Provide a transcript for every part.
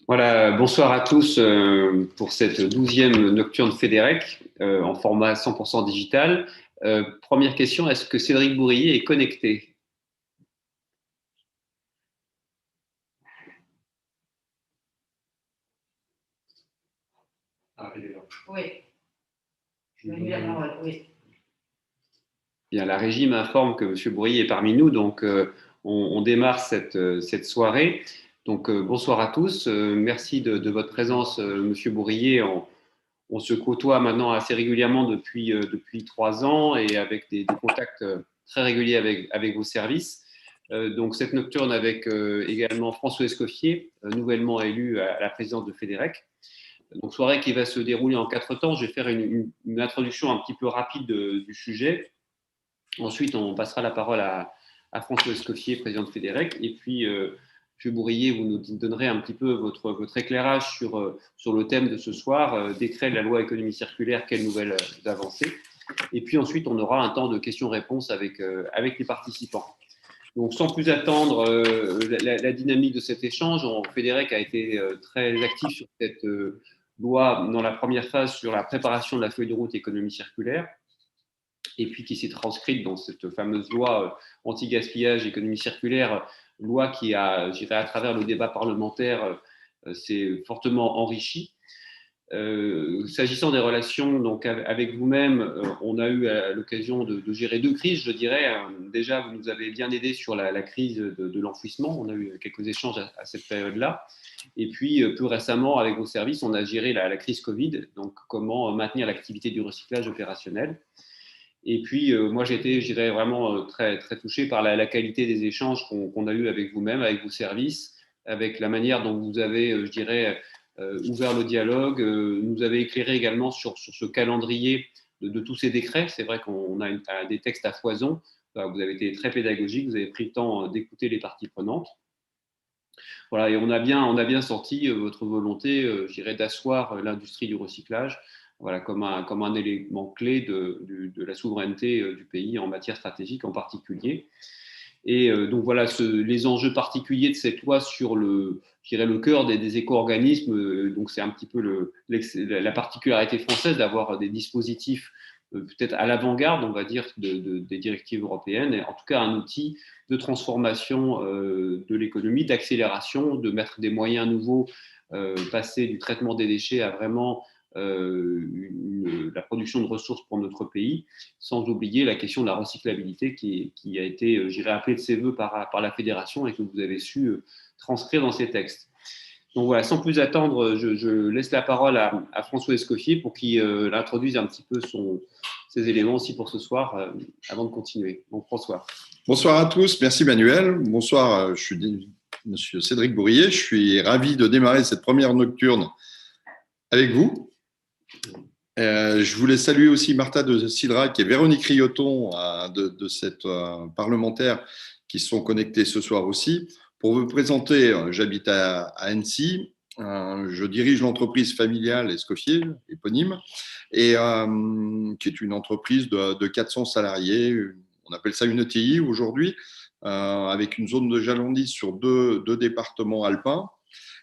Voilà, bonsoir à tous pour cette 12e nocturne Fédérec en format 100% digital. Première question, est-ce que Cédric Bourrier est connecté? Ah, il est là. Oui. Je lui la parole, oui. Bien, la régie m'informe que M. Bourrier est parmi nous, donc on démarre cette soirée. Donc bonsoir à tous, merci de votre présence, M. Bourrier. On se côtoie maintenant assez régulièrement depuis 3 ans et avec des contacts très réguliers avec vos services. Donc cette nocturne avec également François Escoffier, nouvellement élu à la présidence de Fédérec. Donc soirée qui va se dérouler en 4 temps. Je vais faire une introduction un petit peu rapide du sujet. Ensuite, on passera la parole à François Escoffier, président de Fédérec. Et puis, M. Bourrier, vous nous donnerez un petit peu votre éclairage sur le thème de ce soir, décret de la loi économie circulaire, quelles nouvelles avancées. Et puis ensuite, on aura un temps de questions-réponses avec les participants. Donc, sans plus attendre la dynamique de cet échange, Fédérec a été très actif sur cette loi dans la première phase sur la préparation de la feuille de route économie circulaire, et puis qui s'est transcrite dans cette fameuse loi anti-gaspillage, économie circulaire, loi qui a, j'irai à travers le débat parlementaire, s'est fortement enrichie. S'agissant des relations donc, avec vous-même, on a eu l'occasion de gérer 2 crises, je dirais. Déjà, vous nous avez bien aidé sur la crise de l'enfouissement. On a eu quelques échanges à cette période-là. Et puis, plus récemment, avec vos services, on a géré la crise Covid, donc comment maintenir l'activité du recyclage opérationnel. Et puis, moi, j'ai été, je dirais, vraiment très, très touché par la qualité des échanges qu'on a eus avec vous-même, avec vos services, avec la manière dont vous avez, je dirais, ouvert le dialogue, nous avez éclairé également sur ce calendrier de tous ces décrets. C'est vrai qu'on a des textes à foison. Vous avez été très pédagogique, vous avez pris le temps d'écouter les parties prenantes. Voilà, et on a bien senti votre volonté, je dirais, d'asseoir l'industrie du recyclage, voilà, comme un élément clé de la souveraineté du pays en matière stratégique en particulier. Et donc voilà, les enjeux particuliers de cette loi sur je dirais, le cœur des éco-organismes. Donc c'est un petit peu la particularité française d'avoir des dispositifs peut-être à l'avant-garde, on va dire, des directives européennes, et en tout cas un outil de transformation de l'économie, d'accélération, de mettre des moyens nouveaux, passer du traitement des déchets à vraiment la production de ressources pour notre pays, sans oublier la question de la recyclabilité qui a été, j'irais, appelée de ses voeux par la Fédération et que vous avez su transcrire dans ces textes. Donc voilà, sans plus attendre, je laisse la parole à François Escoffier pour qu'il introduise un petit peu ses éléments aussi pour ce soir, avant de continuer. Donc François. Bonsoir à tous, merci Manuel. Bonsoir, je suis Monsieur Cédric Bourrier. Je suis ravi de démarrer cette première nocturne avec vous. Je voulais saluer aussi Martha de Cidrac et Véronique Rioton de cette parlementaire qui sont connectés ce soir aussi. Pour vous présenter, j'habite à Annecy. Je dirige l'entreprise familiale Escoffier, éponyme, et qui est une entreprise de 400 salariés. On appelle ça une ETI aujourd'hui, avec une zone de chalandise sur deux départements alpins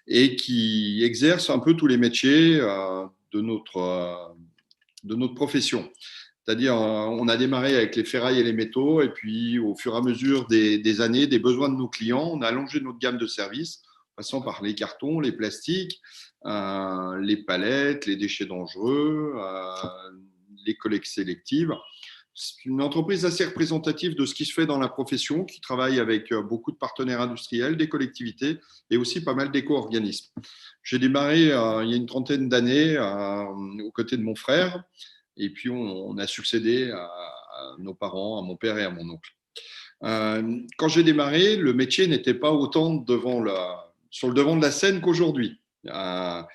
et qui exerce un peu tous les métiers de notre profession. C'est-à-dire, on a démarré avec les ferrailles et les métaux, et puis au fur et à mesure des années, des besoins de nos clients, on a allongé notre gamme de services, passant par les cartons, les plastiques, les palettes, les déchets dangereux, les collectes sélectives. C'est une entreprise assez représentative de ce qui se fait dans la profession, qui travaille avec beaucoup de partenaires industriels, des collectivités et aussi pas mal d'éco-organismes. J'ai démarré il y a une trentaine d'années aux côtés de mon frère, et puis on a succédé à nos parents, à mon père et à mon oncle. Quand j'ai démarré, le métier n'était pas autant sur le devant de la scène qu'aujourd'hui. On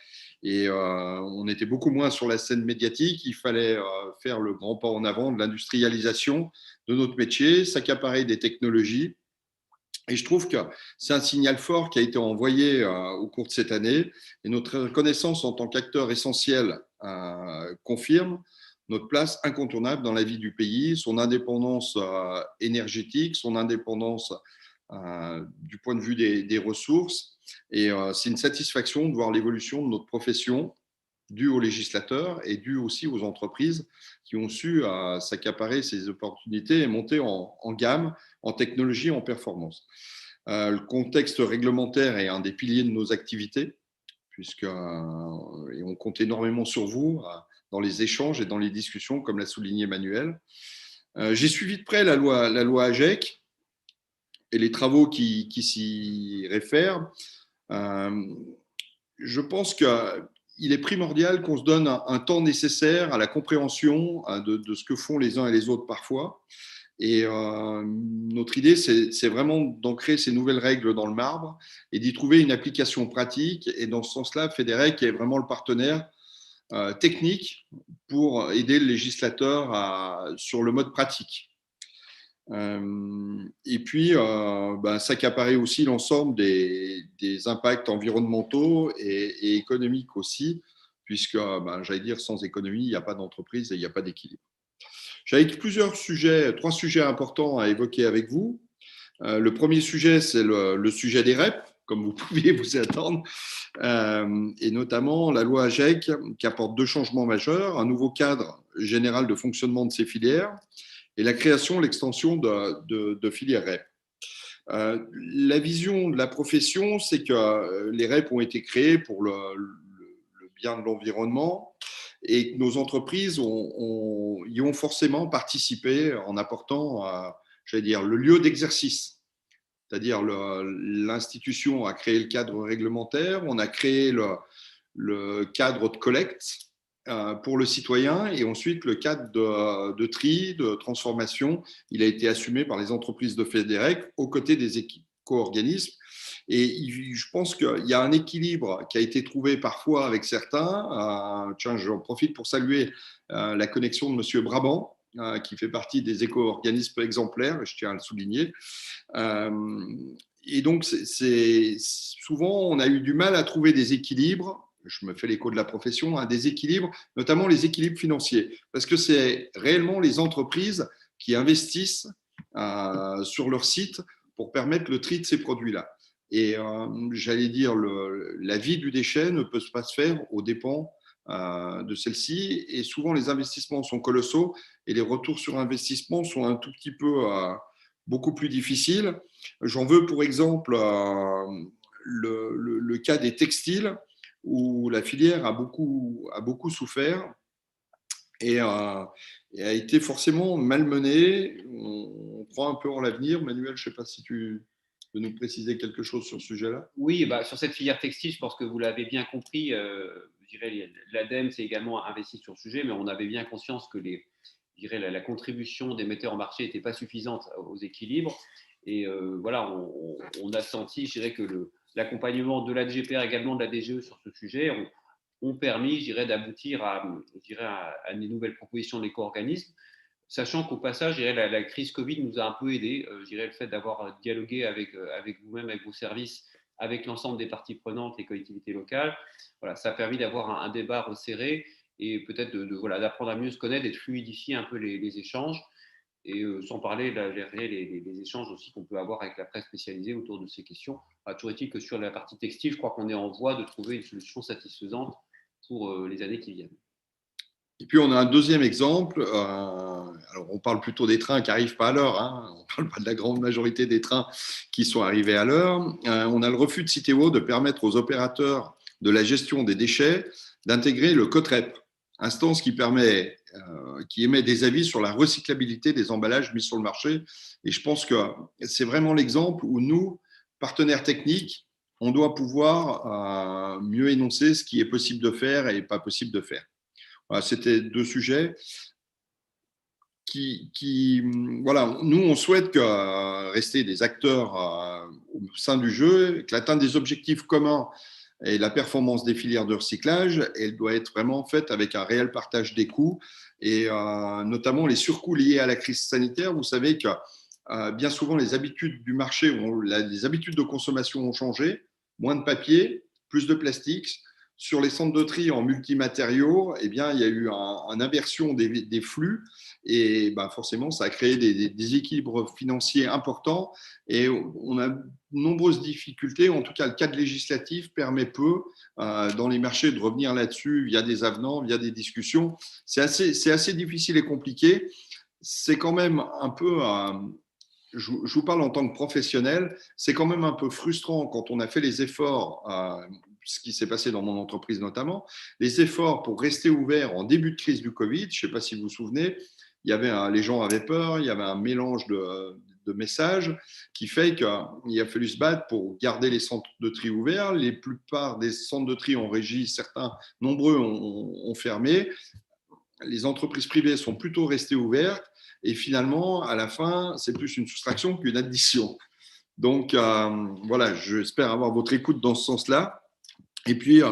était beaucoup moins sur la scène médiatique. Il fallait faire le grand pas en avant de l'industrialisation de notre métier, s'accaparer des technologies. Et je trouve que c'est un signal fort qui a été envoyé au cours de cette année. Et notre reconnaissance en tant qu'acteur essentiel confirme notre place incontournable dans la vie du pays, son indépendance énergétique, son indépendance du point de vue des ressources. Et c'est une satisfaction de voir l'évolution de notre profession, due aux législateurs et due aussi aux entreprises qui ont su s'accaparer ces opportunités et monter en gamme, en technologie, en performance. Le contexte réglementaire est un des piliers de nos activités, puisque et on compte énormément sur vous dans les échanges et dans les discussions, comme l'a souligné Manuel. J'ai suivi de près la loi AGEC et les travaux qui s'y réfèrent. Je pense qu'il est primordial qu'on se donne un temps nécessaire à la compréhension de ce que font les uns et les autres parfois. Et notre idée, c'est vraiment d'ancrer ces nouvelles règles dans le marbre et d'y trouver une application pratique. Et dans ce sens-là, Fédérec est vraiment le partenaire technique pour aider le législateur sur le mode pratique. Et puis, s'accaparer aussi l'ensemble des impacts environnementaux et économiques aussi, puisque, j'allais dire, sans économie, il n'y a pas d'entreprise et il n'y a pas d'équilibre. J'avais trois sujets importants à évoquer avec vous. Le premier sujet, c'est le sujet des REP, comme vous pouviez vous y attendre, et notamment la loi AGEC qui apporte deux changements majeurs, un nouveau cadre général de fonctionnement de ces filières et la création, l'extension de filières REP. La vision de la profession, c'est que les REP ont été créés pour le bien de l'environnement et que nos entreprises y ont forcément participé en apportant, j'allais dire, le lieu d'exercice. C'est-à-dire l'institution a créé le cadre réglementaire, on a créé le cadre de collecte pour le citoyen et ensuite le cadre de tri, de transformation, il a été assumé par les entreprises de Fédérec aux côtés des éco-organismes. Et je pense qu'il y a un équilibre qui a été trouvé parfois avec certains. Tiens, j'en profite pour saluer la connexion de M. Brabant, qui fait partie des éco-organismes exemplaires, je tiens à le souligner. Et donc, souvent, on a eu du mal à trouver des équilibres. Je me fais l'écho de la profession, des équilibres, notamment les équilibres financiers, parce que c'est réellement les entreprises qui investissent sur leur site pour permettre le tri de ces produits-là. Et j'allais dire, la vie du déchet ne peut pas se faire aux dépens de celle-ci. Et souvent, les investissements sont colossaux et les retours sur investissement sont un tout petit peu beaucoup plus difficiles. J'en veux pour exemple le cas des textiles, où la filière a beaucoup souffert et a été forcément malmenée. On croit un peu en l'avenir. Manuel, je ne sais pas si tu peux nous préciser quelque chose sur ce sujet-là. Oui, sur cette filière textile, je pense que vous l'avez bien compris. Je dirais, l'ADEME s'est également investi sur le sujet, mais on avait bien conscience que la contribution des metteurs en marché n'était pas suffisante aux équilibres. Et on a senti, je dirais, que l'accompagnement de la DGPR, également de la DGE sur ce sujet, ont permis, je dirais, d'aboutir à des nouvelles propositions de l'éco-organisme, sachant qu'au passage, je dirais, la crise Covid nous a un peu aidés. Je dirais le fait d'avoir dialogué avec vous-même, avec vos services, avec l'ensemble des parties prenantes, les collectivités locales. Voilà, ça a permis d'avoir un débat resserré et peut-être d'apprendre à mieux se connaître et de fluidifier un peu les échanges. Et sans parler des échanges aussi qu'on peut avoir avec la presse spécialisée autour de ces questions. Toujours est-il que sur la partie textile, je crois qu'on est en voie de trouver une solution satisfaisante pour les années qui viennent. Et puis, on a un deuxième exemple. Alors, on parle plutôt des trains qui n'arrivent pas à l'heure. On ne parle pas de la grande majorité des trains qui sont arrivés à l'heure. On a le refus de Citeo de permettre aux opérateurs de la gestion des déchets d'intégrer le COTREP, instance qui émet des avis sur la recyclabilité des emballages mis sur le marché. Et je pense que c'est vraiment l'exemple où nous, partenaires techniques, on doit pouvoir mieux énoncer ce qui est possible de faire et pas possible de faire. Voilà, c'était deux sujets nous, on souhaite rester des acteurs au sein du jeu, que l'atteinte des objectifs communs et la performance des filières de recyclage, elle doit être vraiment faite avec un réel partage des coûts et notamment les surcoûts liés à la crise sanitaire. Vous savez que bien souvent, les habitudes du marché, les habitudes de consommation ont changé, moins de papier, plus de plastique. sur les centres de tri en multimatériaux, eh bien, il y a eu une inversion des flux et forcément, ça a créé des déséquilibres financiers importants et on a de nombreuses difficultés. En tout cas, le cadre législatif permet peu dans les marchés de revenir là-dessus via des avenants, via des discussions. C'est assez difficile et compliqué. C'est quand même un peu… je vous parle en tant que professionnel, c'est quand même un peu frustrant quand on a fait les efforts, ce qui s'est passé dans mon entreprise notamment, les efforts pour rester ouvert en début de crise du Covid. Je ne sais pas si vous vous souvenez, les gens avaient peur, il y avait un mélange de messages qui fait qu'il a fallu se battre pour garder les centres de tri ouverts. La plupart des centres de tri en régie, certains, nombreux, ont fermé. Les entreprises privées sont plutôt restées ouvertes et finalement, à la fin, c'est plus une soustraction qu'une addition. Donc, voilà, j'espère avoir votre écoute dans ce sens-là. Et puis,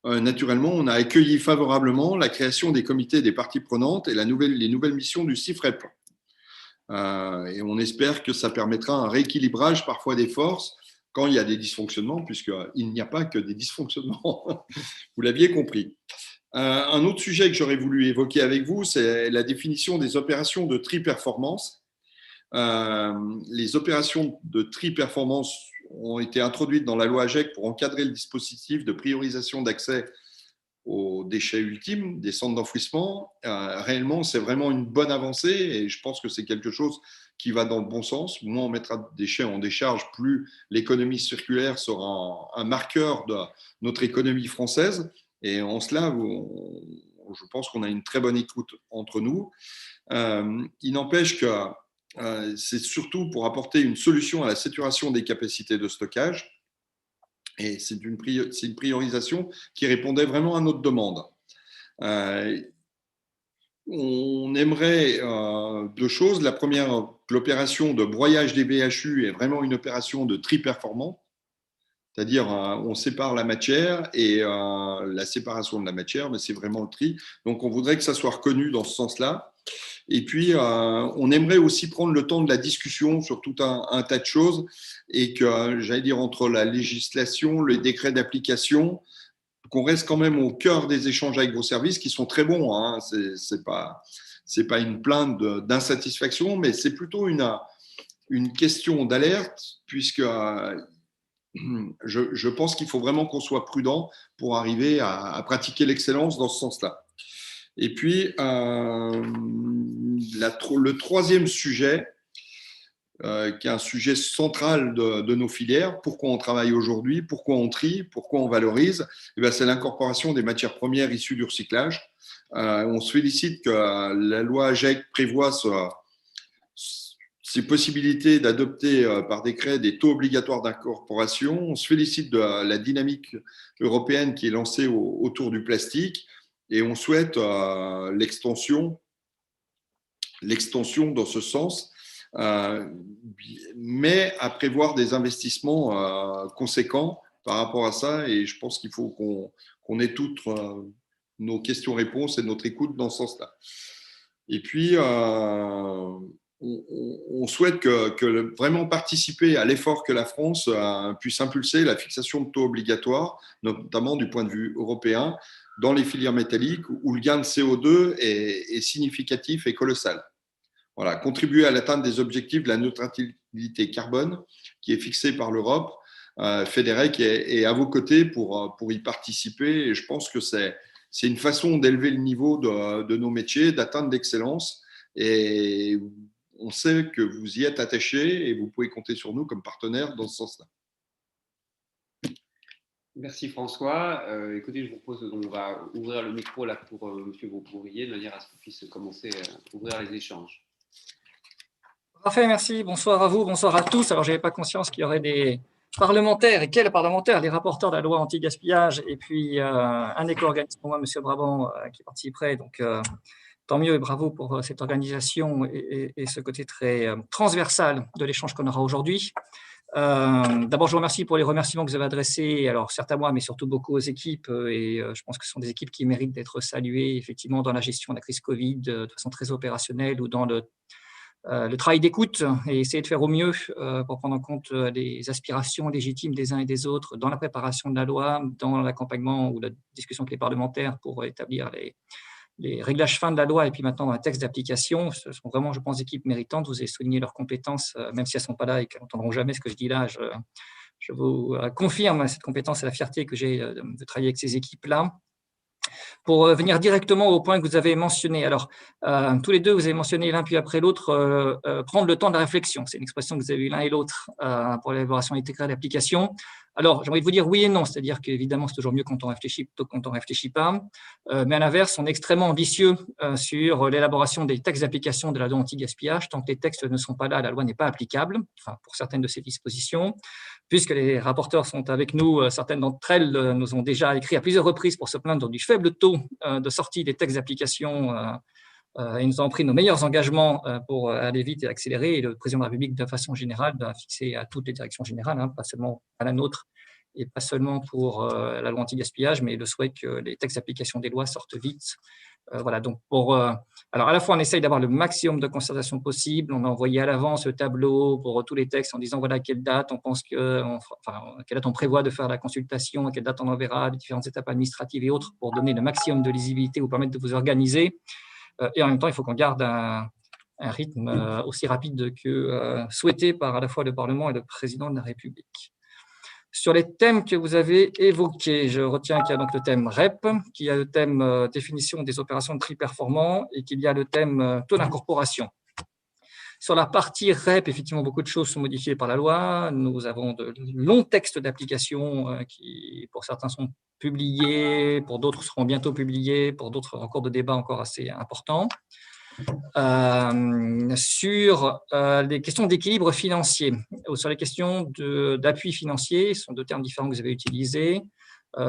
naturellement, on a accueilli favorablement la création des comités des parties prenantes et les nouvelles missions du CIFREP. Et on espère que ça permettra un rééquilibrage parfois des forces quand il y a des dysfonctionnements, puisqu'il n'y a pas que des dysfonctionnements. Vous l'aviez compris. Un autre sujet que j'aurais voulu évoquer avec vous, c'est la définition des opérations de tri-performance. Les opérations de tri-performance ont été introduites dans la loi AGEC pour encadrer le dispositif de priorisation d'accès aux déchets ultimes des centres d'enfouissement. Réellement, c'est vraiment une bonne avancée et je pense que c'est quelque chose qui va dans le bon sens. Moins on mettra de déchets en décharge, plus l'économie circulaire sera un marqueur de notre économie française. Et en cela, je pense qu'on a une très bonne écoute entre nous. Il n'empêche que c'est surtout pour apporter une solution à la saturation des capacités de stockage. Et c'est une priorisation qui répondait vraiment à notre demande. On aimerait deux choses. La première, l'opération de broyage des BHU est vraiment une opération de tri performant. C'est-à-dire, on sépare la matière et la séparation de la matière, mais c'est vraiment le tri. Donc, on voudrait que ça soit reconnu dans ce sens-là. Et puis, on aimerait aussi prendre le temps de la discussion sur tout un tas de choses et que, j'allais dire, entre la législation, les décrets d'application, qu'on reste quand même au cœur des échanges avec vos services qui sont très bons. Hein. C'est pas une plainte d'insatisfaction, mais c'est plutôt une question d'alerte puisque je pense qu'il faut vraiment qu'on soit prudent pour arriver à pratiquer l'excellence dans ce sens-là. Et puis, le troisième sujet, qui est un sujet central de nos filières, pourquoi on travaille aujourd'hui, pourquoi on trie, pourquoi on valorise, c'est l'incorporation des matières premières issues du recyclage. On se félicite que la loi AGEC prévoit ces possibilités d'adopter par décret des taux obligatoires d'incorporation. On se félicite de la dynamique européenne qui est lancée autour du plastique et on souhaite l'extension dans ce sens, mais à prévoir des investissements conséquents par rapport à ça. Et je pense qu'il faut qu'on ait toutes nos questions-réponses et notre écoute dans ce sens-là. Et puis, on souhaite vraiment participer à l'effort que la France puisse impulser la fixation de taux obligatoires, notamment du point de vue européen, dans les filières métalliques où le gain de CO2 est significatif et colossal. Voilà, contribuer à l'atteinte des objectifs de la neutralité carbone qui est fixée par l'Europe. FEDEREC est à vos côtés pour y participer et je pense que c'est une façon d'élever le niveau de nos métiers, d'atteindre l'excellence et on sait que vous y êtes attachés et vous pouvez compter sur nous comme partenaires dans ce sens-là. Merci François. Écoutez, je vous propose qu'on va ouvrir le micro là pour M. Bourrier de manière à ce qu'on puisse commencer à ouvrir les échanges. Parfait, merci. Bonsoir à vous, bonsoir à tous. Alors, je n'avais pas conscience qu'il y aurait des parlementaires. Et quels parlementaires? Les rapporteurs de la loi anti-gaspillage et puis un éco-organisme, moi, M. Brabant, qui participerait. Donc, tant mieux et bravo pour cette organisation et ce côté très transversal de l'échange qu'on aura aujourd'hui. D'abord, je vous remercie pour les remerciements que vous avez adressés, alors certes à moi, mais surtout beaucoup aux équipes. Et je pense que ce sont des équipes qui méritent d'être saluées, effectivement, dans la gestion de la crise Covid, de façon très opérationnelle ou dans le travail d'écoute et essayer de faire au mieux pour prendre en compte les aspirations légitimes des uns et des autres dans la préparation de la loi, dans l'accompagnement ou la discussion avec les parlementaires pour établir les réglages fins de la loi et puis maintenant dans un texte d'application. Ce sont vraiment, je pense, des équipes méritantes. Vous avez souligné leurs compétences, même si elles ne sont pas là et qu'elles n'entendront jamais ce que je dis là. Je vous confirme cette compétence et la fierté que j'ai de travailler avec ces équipes-là. Pour venir directement au point que vous avez mentionné, alors tous les deux, vous avez mentionné l'un puis après l'autre, prendre le temps de la réflexion. C'est une expression que vous avez eue l'un et l'autre pour l'élaboration intégrale d'application. Alors, j'ai envie de vous dire oui et non, c'est-à-dire qu'évidemment, c'est toujours mieux quand on réfléchit plutôt que quand on ne réfléchit pas. Mais à l'inverse, on est extrêmement ambitieux sur l'élaboration des textes d'application de la loi anti-gaspillage. Tant que les textes ne sont pas là, la loi n'est pas applicable, enfin, pour certaines de ces dispositions. Puisque les rapporteurs sont avec nous, certaines d'entre elles nous ont déjà écrit à plusieurs reprises pour se plaindre du faible taux de sortie des textes d'application et nous avons pris nos meilleurs engagements pour aller vite et accélérer. Et le président de la République, de façon générale, a fixé à toutes les directions générales, pas seulement à la nôtre et pas seulement pour la loi anti-gaspillage, mais le souhait que les textes d'application des lois sortent vite. Voilà, donc alors à la fois on essaye d'avoir le maximum de concertation possible, on a envoyé à l'avance le tableau pour tous les textes en disant voilà à quelle date on pense à quelle date on prévoit de faire la consultation, à quelle date on enverra les différentes étapes administratives et autres pour donner le maximum de lisibilité, vous permettre de vous organiser. Et en même temps, il faut qu'on garde un rythme aussi rapide que souhaité par à la fois le Parlement et le Président de la République. Sur les thèmes que vous avez évoqués, je retiens qu'il y a donc le thème REP, qu'il y a le thème définition des opérations de tri performant et qu'il y a le thème taux d'incorporation. Sur la partie REP, effectivement, beaucoup de choses sont modifiées par la loi. Nous avons de longs textes d'application qui, pour certains, sont publiés, pour d'autres seront bientôt publiés, pour d'autres, encore de débats encore assez importants. Sur les questions d'équilibre financier, ou sur les questions d'appui financier, ce sont deux termes différents que vous avez utilisés,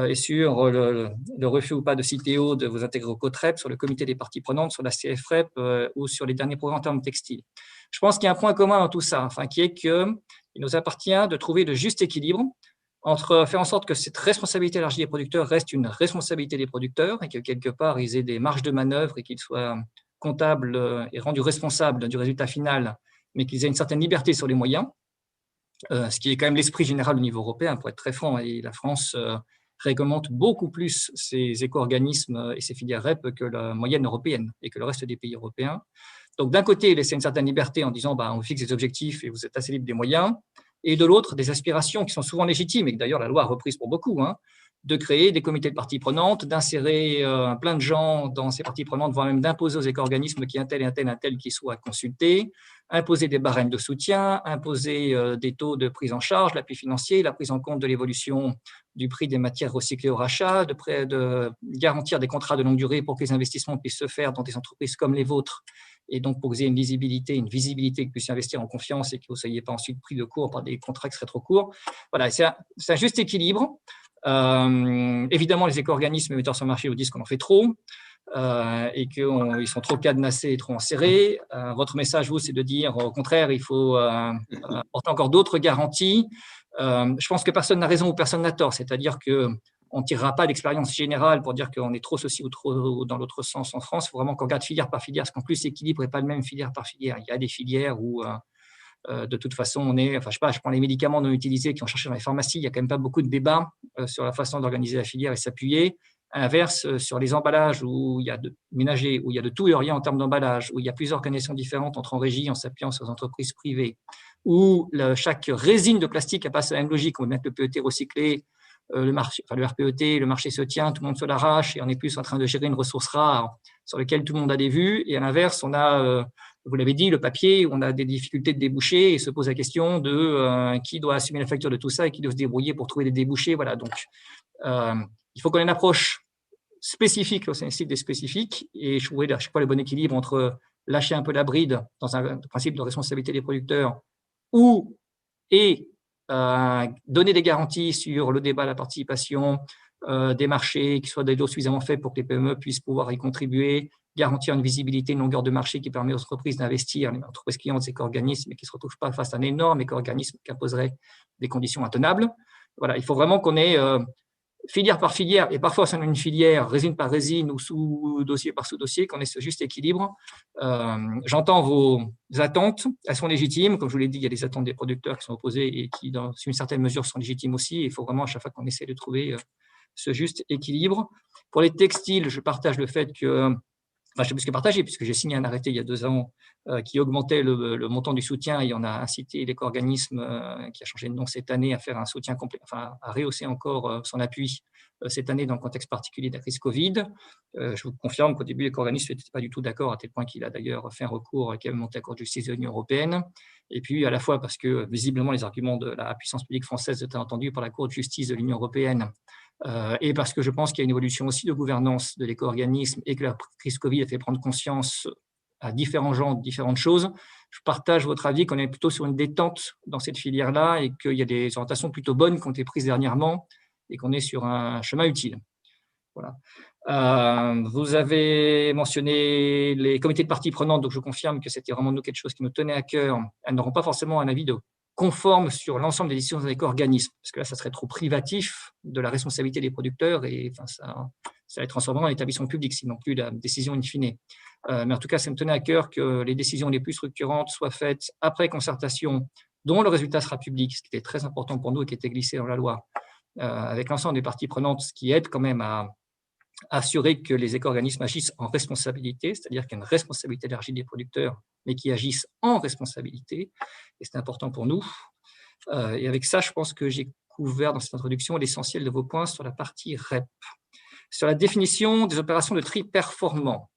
et sur le refus ou pas de Citeo de vous intégrer au COTREP, sur le comité des parties prenantes, sur la CFREP ou sur les derniers programmes en termes textiles. Je pense qu'il y a un point commun dans tout ça, qui est qu'il nous appartient de trouver le juste équilibre entre faire en sorte que cette responsabilité élargie des producteurs reste une responsabilité des producteurs et que quelque part ils aient des marges de manœuvre et qu'ils soient comptables et rendus responsables du résultat final, mais qu'ils aient une certaine liberté sur les moyens, ce qui est quand même l'esprit général au niveau européen, pour être très franc, et la France réglemente beaucoup plus ses éco-organismes et ses filières REP que la moyenne européenne et que le reste des pays européens. Donc d'un côté, laisser une certaine liberté en disant on fixe des objectifs et vous êtes assez libre des moyens, et de l'autre, des aspirations qui sont souvent légitimes et que d'ailleurs la loi a reprise pour beaucoup, de créer des comités de parties prenantes, d'insérer plein de gens dans ces parties prenantes, voire même d'imposer aux éco-organismes qu'il y ait un tel qui soit consulté, imposer des barèmes de soutien, imposer des taux de prise en charge, l'appui financier, la prise en compte de l'évolution du prix des matières recyclées au rachat, de garantir des contrats de longue durée pour que les investissements puissent se faire dans des entreprises comme les vôtres, et donc pour que vous ayez une lisibilité, une visibilité, que vous puissiez investir en confiance et que vous ne soyez pas ensuite pris de court par des contrats qui seraient trop courts. Voilà, c'est un juste équilibre. Évidemment, les éco-organismes metteurs sur le marché vous disent qu'on en fait trop et qu'ils sont trop cadenassés et trop enserrés. Votre message, vous, c'est de dire au contraire, il faut apporter encore d'autres garanties. Je pense que personne n'a raison ou personne n'a tort, c'est-à-dire qu'on ne tirera pas d'expérience générale pour dire qu'on est trop ceci ou trop dans l'autre sens en France. Il faut vraiment qu'on regarde filière par filière, parce qu'en plus, l'équilibre n'est pas le même filière par filière. Il y a des filières où de toute façon, on est, je prends les médicaments non utilisés qui ont cherché dans les pharmacies, il n'y a quand même pas beaucoup de débats sur la façon d'organiser la filière et s'appuyer. À l'inverse, sur les emballages où il y a de ménagers, où il y a de tout et rien en termes d'emballage, où il y a plusieurs organisations différentes entre en régie en s'appuyant sur les entreprises privées, où chaque résine de plastique n'a pas la même logique, on va mettre le PET recyclé, le RPET, le marché se tient, tout le monde se l'arrache et on est plus en train de gérer une ressource rare sur laquelle tout le monde a des vues. Et à l'inverse, on a, vous l'avez dit, le papier, on a des difficultés de débouchés et se pose la question de qui doit assumer la facture de tout ça et qui doit se débrouiller pour trouver des débouchés. Voilà, donc il faut qu'on ait une approche spécifique au sein des spécifiques et trouver à chaque fois le bon équilibre entre lâcher un peu la bride dans un principe de responsabilité des producteurs et donner des garanties sur le débat, la participation des marchés, qui soient des lots suffisamment faits pour que les PME puissent pouvoir y contribuer, garantir une visibilité, une longueur de marché qui permet aux entreprises d'investir, les entreprises clientes, ces éco-organismes, et qui ne se retrouvent pas face à un énorme éco-organisme qui imposerait des conditions intenables. Voilà, il faut vraiment qu'on ait filière par filière, et parfois sur une filière, résine par résine ou sous-dossier par sous-dossier, qu'on ait ce juste équilibre. J'entends vos attentes, elles sont légitimes. Comme je vous l'ai dit, il y a des attentes des producteurs qui sont opposées et qui, dans une certaine mesure, sont légitimes aussi. Il faut vraiment à chaque fois qu'on essaie de trouver ce juste équilibre. Pour les textiles, je partage le fait que, enfin, je sais plus ce que partager, puisque j'ai signé un arrêté il y a 2 ans qui augmentait le montant du soutien et on a incité l'éco-organisme qui a changé de nom cette année à faire un soutien complet, enfin à rehausser encore son appui cette année dans le contexte particulier de la crise Covid. Je vous confirme qu'au début, l'éco-organisme n'était pas du tout d'accord, à tel point qu'il a d'ailleurs fait un recours qui a monté à la Cour de justice de l'Union européenne. Et puis à la fois parce que visiblement les arguments de la puissance publique française étaient entendus par la Cour de justice de l'Union européenne. Et parce que je pense qu'il y a une évolution aussi de gouvernance de l'éco-organisme et que la crise Covid a fait prendre conscience à différents gens de différentes choses. Je partage votre avis qu'on est plutôt sur une détente dans cette filière-là et qu'il y a des orientations plutôt bonnes qui ont été prises dernièrement et qu'on est sur un chemin utile. Voilà. Vous avez mentionné les comités de parties prenantes, donc je confirme que c'était vraiment quelque chose qui me tenait à cœur. Elles n'auront pas forcément un avis conforme sur l'ensemble des décisions des éco-organismes, parce que là, ça serait trop privatif de la responsabilité des producteurs et enfin, ça va être transformé en établissement public, sinon plus la décision in fine. Mais en tout cas, ça me tenait à cœur que les décisions les plus structurantes soient faites après concertation, dont le résultat sera public, ce qui était très important pour nous et qui était glissé dans la loi, avec l'ensemble des parties prenantes, ce qui aide quand même à assurer que les éco-organismes agissent en responsabilité, c'est-à-dire qu'il y a une responsabilité élargie des producteurs, mais qui agissent en responsabilité, et c'est important pour nous. Et avec ça, je pense que j'ai couvert dans cette introduction l'essentiel de vos points sur la partie REP. Sur la définition des opérations de tri performant,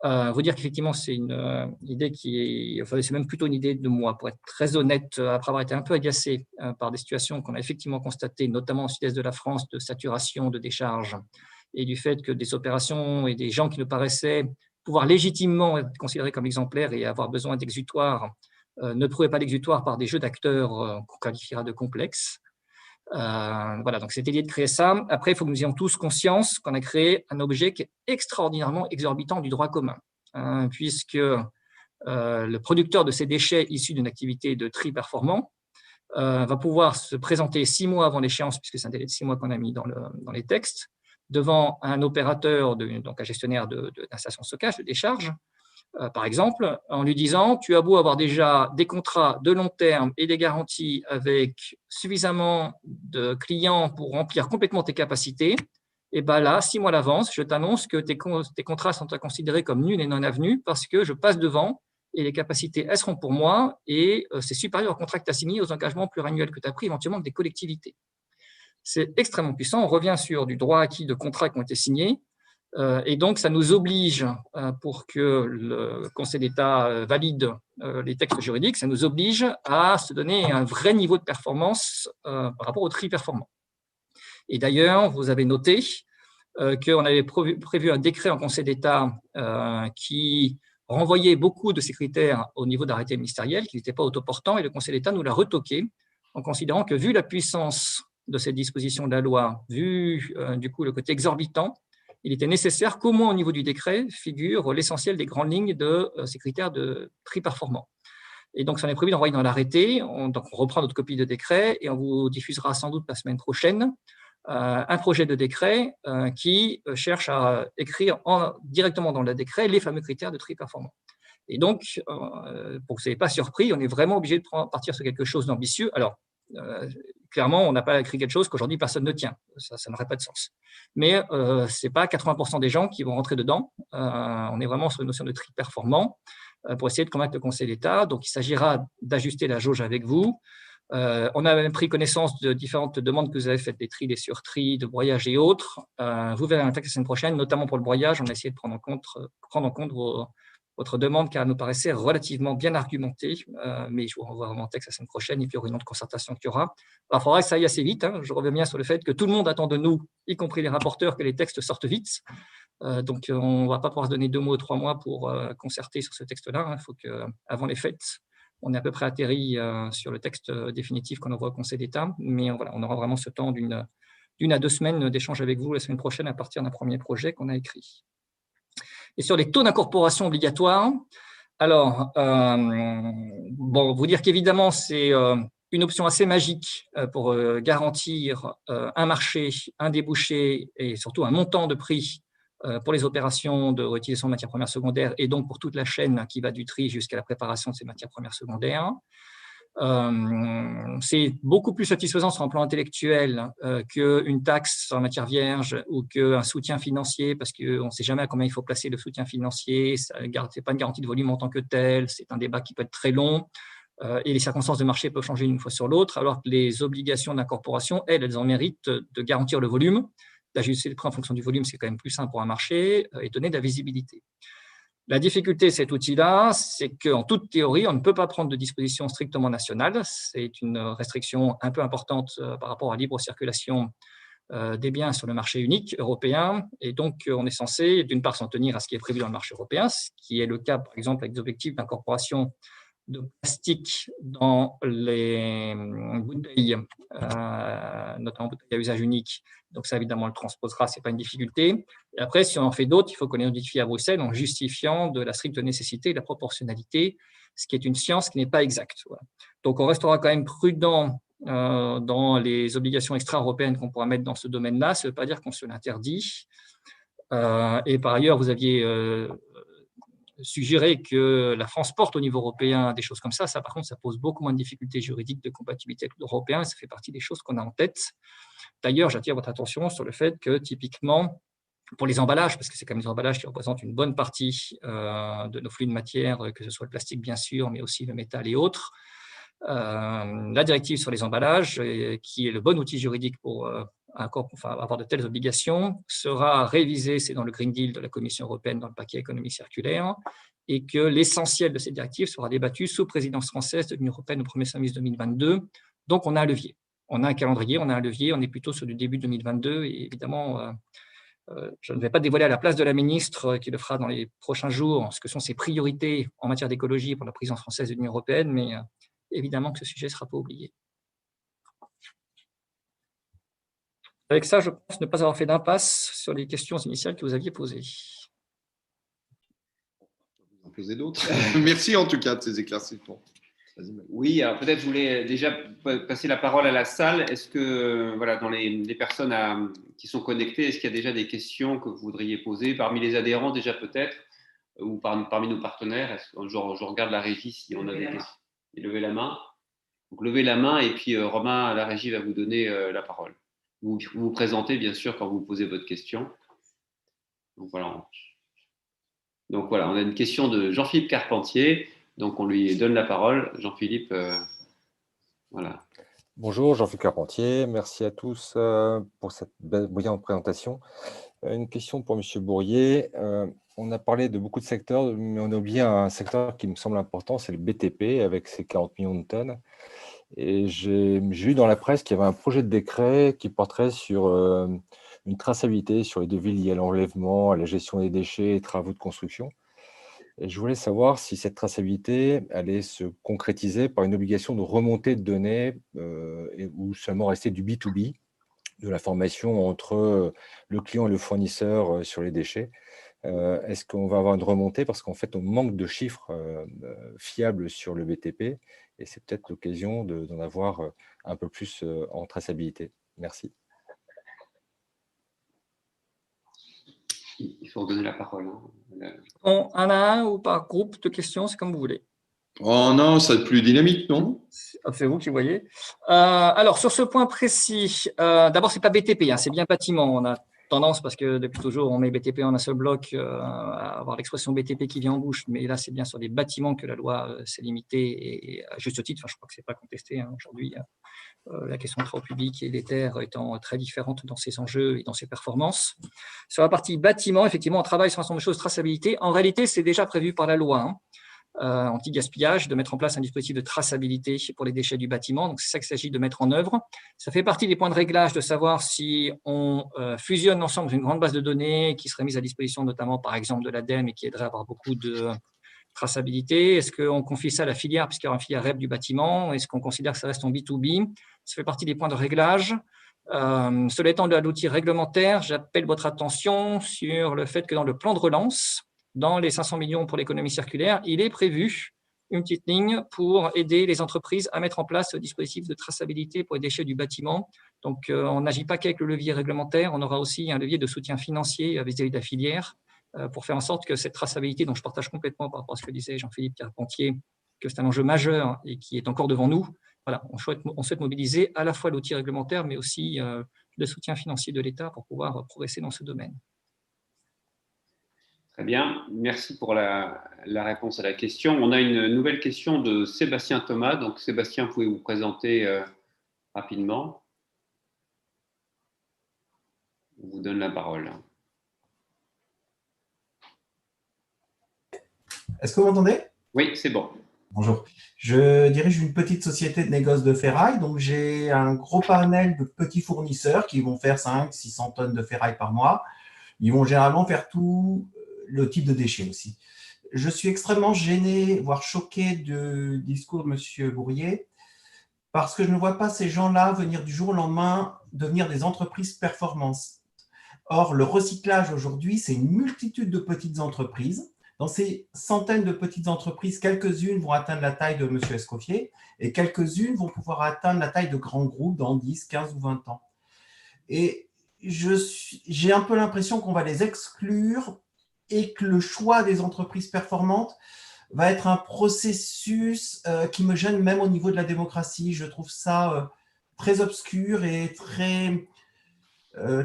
vous dire qu'effectivement, c'est une idée qui est, enfin, c'est même plutôt une idée de moi, pour être très honnête, après avoir été un peu agacé par des situations qu'on a effectivement constatées, notamment au sud-est de la France, de saturation de décharges, et du fait que des opérations et des gens qui nous paraissaient pouvoir légitimement être considérés comme exemplaires et avoir besoin d'exutoires ne trouvaient pas d'exutoire par des jeux d'acteurs qu'on qualifiera de complexes. Voilà, donc c'était l'idée de créer ça. Après, il faut que nous ayons tous conscience qu'on a créé un objet qui est extraordinairement exorbitant du droit commun, puisque le producteur de ces déchets issus d'une activité de tri performant va pouvoir se présenter 6 mois avant l'échéance, puisque c'est un délai de 6 mois qu'on a mis dans les textes, devant un opérateur, donc un gestionnaire d'un station de stockage, de décharge, par exemple, en lui disant « tu as beau avoir déjà des contrats de long terme et des garanties avec suffisamment de clients pour remplir complètement tes capacités, et bien là, 6 mois à l'avance, je t'annonce que tes contrats sont à considérer comme nuls et non avenus parce que je passe devant et les capacités, elles seront pour moi et c'est supérieur au contrat que tu as signé, aux engagements pluriannuels que tu as pris éventuellement avec des collectivités. » C'est extrêmement puissant. On revient sur du droit acquis de contrats qui ont été signés. Et donc, ça nous oblige, pour que le Conseil d'État valide les textes juridiques, ça nous oblige à se donner un vrai niveau de performance par rapport au tri performant. Et d'ailleurs, vous avez noté qu'on avait prévu un décret en Conseil d'État qui renvoyait beaucoup de ces critères au niveau d'arrêté ministériel, qui n'était pas autoportant, et le Conseil d'État nous l'a retoqué en considérant que, vu la puissance de cette disposition de la loi, vu du coup le côté exorbitant, il était nécessaire qu'au moins au niveau du décret figure l'essentiel des grandes lignes de ces critères de tri performant. Et donc, ça en est prévu d'envoyer dans l'arrêté. Donc, on reprend notre copie de décret et on vous diffusera sans doute la semaine prochaine un projet de décret qui cherche à écrire directement dans le décret les fameux critères de tri performant. Et donc, pour que vous ne soyez pas surpris, on est vraiment obligé de partir sur quelque chose d'ambitieux. Alors, clairement, on n'a pas écrit quelque chose qu'aujourd'hui personne ne tient. Ça n'aurait pas de sens. Mais ce n'est pas 80% des gens qui vont rentrer dedans. On est vraiment sur une notion de tri performant pour essayer de convaincre le Conseil d'État. Donc, il s'agira d'ajuster la jauge avec vous. On a même pris connaissance de différentes demandes que vous avez faites, des tris, des surtris, de broyage et autres. Vous verrez un texte la semaine prochaine, notamment pour le broyage. On a essayé de prendre en compte votre demande, car elle nous paraissait relativement bien argumentée, mais je vous renvoie vraiment le texte la semaine prochaine, et puis il y aura une autre concertation qu'il y aura. Alors, il faudra que ça aille assez vite. Je reviens bien sur le fait que tout le monde attend de nous, y compris les rapporteurs, que les textes sortent vite. Donc, on ne va pas pouvoir se donner 2 mois ou 3 mois pour concerter sur ce texte-là. Il faut qu'avant les fêtes, on est à peu près atterri sur le texte définitif qu'on envoie au Conseil d'État. Mais voilà, on aura vraiment ce temps d'1 à 2 semaines d'échange avec vous la semaine prochaine à partir d'un premier projet qu'on a écrit. Et sur les taux d'incorporation obligatoires, alors, bon, vous dire qu'évidemment, c'est une option assez magique pour garantir un marché, un débouché et surtout un montant de prix pour les opérations de réutilisation de matières premières secondaires et donc pour toute la chaîne qui va du tri jusqu'à la préparation de ces matières premières secondaires. C'est beaucoup plus satisfaisant sur un plan intellectuel qu'une taxe sur la matière vierge ou qu'un soutien financier, parce qu'on ne sait jamais à combien il faut placer le soutien financier, ce n'est pas une garantie de volume en tant que tel, c'est un débat qui peut être très long, et les circonstances de marché peuvent changer d'une fois sur l'autre, alors que les obligations d'incorporation, elles en méritent de garantir le volume, d'ajuster le prix en fonction du volume, c'est quand même plus simple pour un marché, et donner de la visibilité. La difficulté de cet outil-là, c'est qu'en toute théorie, on ne peut pas prendre de dispositions strictement nationales. C'est une restriction un peu importante par rapport à la libre circulation des biens sur le marché unique européen. Et donc, on est censé, d'une part, s'en tenir à ce qui est prévu dans le marché européen, ce qui est le cas, par exemple, avec des objectifs d'incorporation de plastique dans les bouteilles, notamment bouteilles à usage unique. Donc ça, évidemment, on le transposera, ce n'est pas une difficulté. Et après, si on en fait d'autres, il faut qu'on les notifie à Bruxelles en justifiant de la stricte nécessité et de la proportionnalité, ce qui est une science qui n'est pas exacte. Voilà. Donc on restera quand même prudent dans les obligations extra-européennes qu'on pourra mettre dans ce domaine-là. Ça ne veut pas dire qu'on se l'interdit. Et par ailleurs, vous aviez suggérer que la France porte au niveau européen des choses comme ça, par contre, ça pose beaucoup moins de difficultés juridiques de compatibilité avec l'européen, et ça fait partie des choses qu'on a en tête. D'ailleurs, j'attire votre attention sur le fait que, typiquement, pour les emballages, parce que c'est quand même les emballages qui représentent une bonne partie de nos flux de matière, que ce soit le plastique, bien sûr, mais aussi le métal et autres, la directive sur les emballages, qui est le bon outil juridique pour avoir de telles obligations, sera révisée, c'est dans le Green Deal de la Commission européenne, dans le paquet économie circulaire, et que l'essentiel de cette directive sera débattu sous présidence française de l'Union européenne au premier semestre 2022. Donc, on a un levier. On a un calendrier, on a un levier, on est plutôt sur du début 2022, et évidemment, je ne vais pas dévoiler à la place de la ministre qui le fera dans les prochains jours ce que sont ses priorités en matière d'écologie pour la présidence française de l'Union européenne, mais évidemment que ce sujet ne sera pas oublié. Avec ça, je pense ne pas avoir fait d'impasse sur les questions initiales que vous aviez posées. Vous en posez d'autres. Merci en tout cas de ces éclaircissements. Oui, alors peut-être je voulais déjà passer la parole à la salle. Est-ce que, voilà, dans les personnes qui sont connectées, est-ce qu'il y a déjà des questions que vous voudriez poser parmi les adhérents déjà peut-être, ou parmi nos partenaires? Je regarde la régie si on a des questions. Levez la main. Donc levez la main et puis Romain, la régie va vous donner la parole. Vous vous présentez bien sûr quand vous posez votre question. Donc voilà, on a une question de Jean-Philippe Carpentier. Donc, on lui donne la parole. Jean-Philippe, voilà. Bonjour, Jean-Philippe Carpentier. Merci à tous pour cette brillante présentation. Une question pour M. Bourrier. On a parlé de beaucoup de secteurs, mais on a oublié un secteur qui me semble important, c'est le BTP, avec ses 40 millions de tonnes. Et j'ai vu dans la presse qu'il y avait un projet de décret qui porterait sur une traçabilité sur les devis liés à l'enlèvement, à la gestion des déchets et travaux de construction. Et je voulais savoir si cette traçabilité allait se concrétiser par une obligation de remontée de données ou seulement rester du B2B, de l'information entre le client et le fournisseur sur les déchets. Est-ce qu'on va avoir une remontée? Parce qu'en fait, on manque de chiffres fiables sur le BTP et c'est peut-être l'occasion d'en avoir un peu plus en traçabilité. Merci. Il faut donner la parole. Un à un ou par groupe de questions, c'est comme vous voulez. Oh non, ça va être plus dynamique, non? C'est vous qui voyez. Alors, sur ce point précis, d'abord, ce n'est pas BTP, hein, c'est bien bâtiment. On a tendance, parce que depuis toujours, on met BTP en un seul bloc, à avoir l'expression BTP qui vient en bouche, mais là, c'est bien sur des bâtiments que la loi s'est limitée, et à juste titre, je crois que ce n'est pas contesté hein, aujourd'hui. La question de travaux publics et des terres étant très différente dans ses enjeux et dans ses performances. Sur la partie bâtiment, effectivement, on travaille sur un certain nombre de choses, traçabilité. En réalité, c'est déjà prévu par la loi anti-gaspillage de mettre en place un dispositif de traçabilité pour les déchets du bâtiment. Donc, c'est ça qu'il s'agit de mettre en œuvre. Ça fait partie des points de réglage de savoir si on fusionne l'ensemble d'une grande base de données qui serait mise à disposition notamment, par exemple, de l'ADEME et qui aiderait à avoir beaucoup de traçabilité. Est-ce qu'on confie ça à la filière, puisqu'il y aura une filière REP du bâtiment? Est-ce qu'on considère que ça reste en B2B? Ça fait partie des points de réglage. Cela étant, de l'outil réglementaire, j'appelle votre attention sur le fait que dans le plan de relance, dans les 500 millions pour l'économie circulaire, il est prévu une petite ligne pour aider les entreprises à mettre en place ce dispositif de traçabilité pour les déchets du bâtiment. Donc, on n'agit pas qu'avec le levier réglementaire, on aura aussi un levier de soutien financier vis-à-vis de la filière pour faire en sorte que cette traçabilité, dont je partage complètement par rapport à ce que disait Jean-Philippe Carpentier, que c'est un enjeu majeur et qui est encore devant nous. Voilà, on souhaite mobiliser à la fois l'outil réglementaire, mais aussi le soutien financier de l'État pour pouvoir progresser dans ce domaine. Très bien, merci pour la réponse à la question. On a une nouvelle question de Sébastien Thomas. Donc Sébastien, vous pouvez vous présenter rapidement. On vous donne la parole. Est-ce que vous m'entendez? Oui, c'est bon. Bonjour. Je dirige une petite société de négoce de ferraille. Donc, j'ai un gros panel de petits fournisseurs qui vont faire 500-600 tonnes de ferraille par mois. Ils vont généralement faire tout le type de déchets aussi. Je suis extrêmement gêné, voire choqué du discours de M. Bourrier, parce que je ne vois pas ces gens-là venir du jour au lendemain devenir des entreprises performantes. Or, le recyclage aujourd'hui, c'est une multitude de petites entreprises. Dans ces centaines de petites entreprises, quelques-unes vont atteindre la taille de M. Escoffier et quelques-unes vont pouvoir atteindre la taille de grands groupes dans 10, 15 ou 20 ans. Et j'ai un peu l'impression qu'on va les exclure et que le choix des entreprises performantes va être un processus qui me gêne même au niveau de la démocratie. Je trouve ça très obscur et très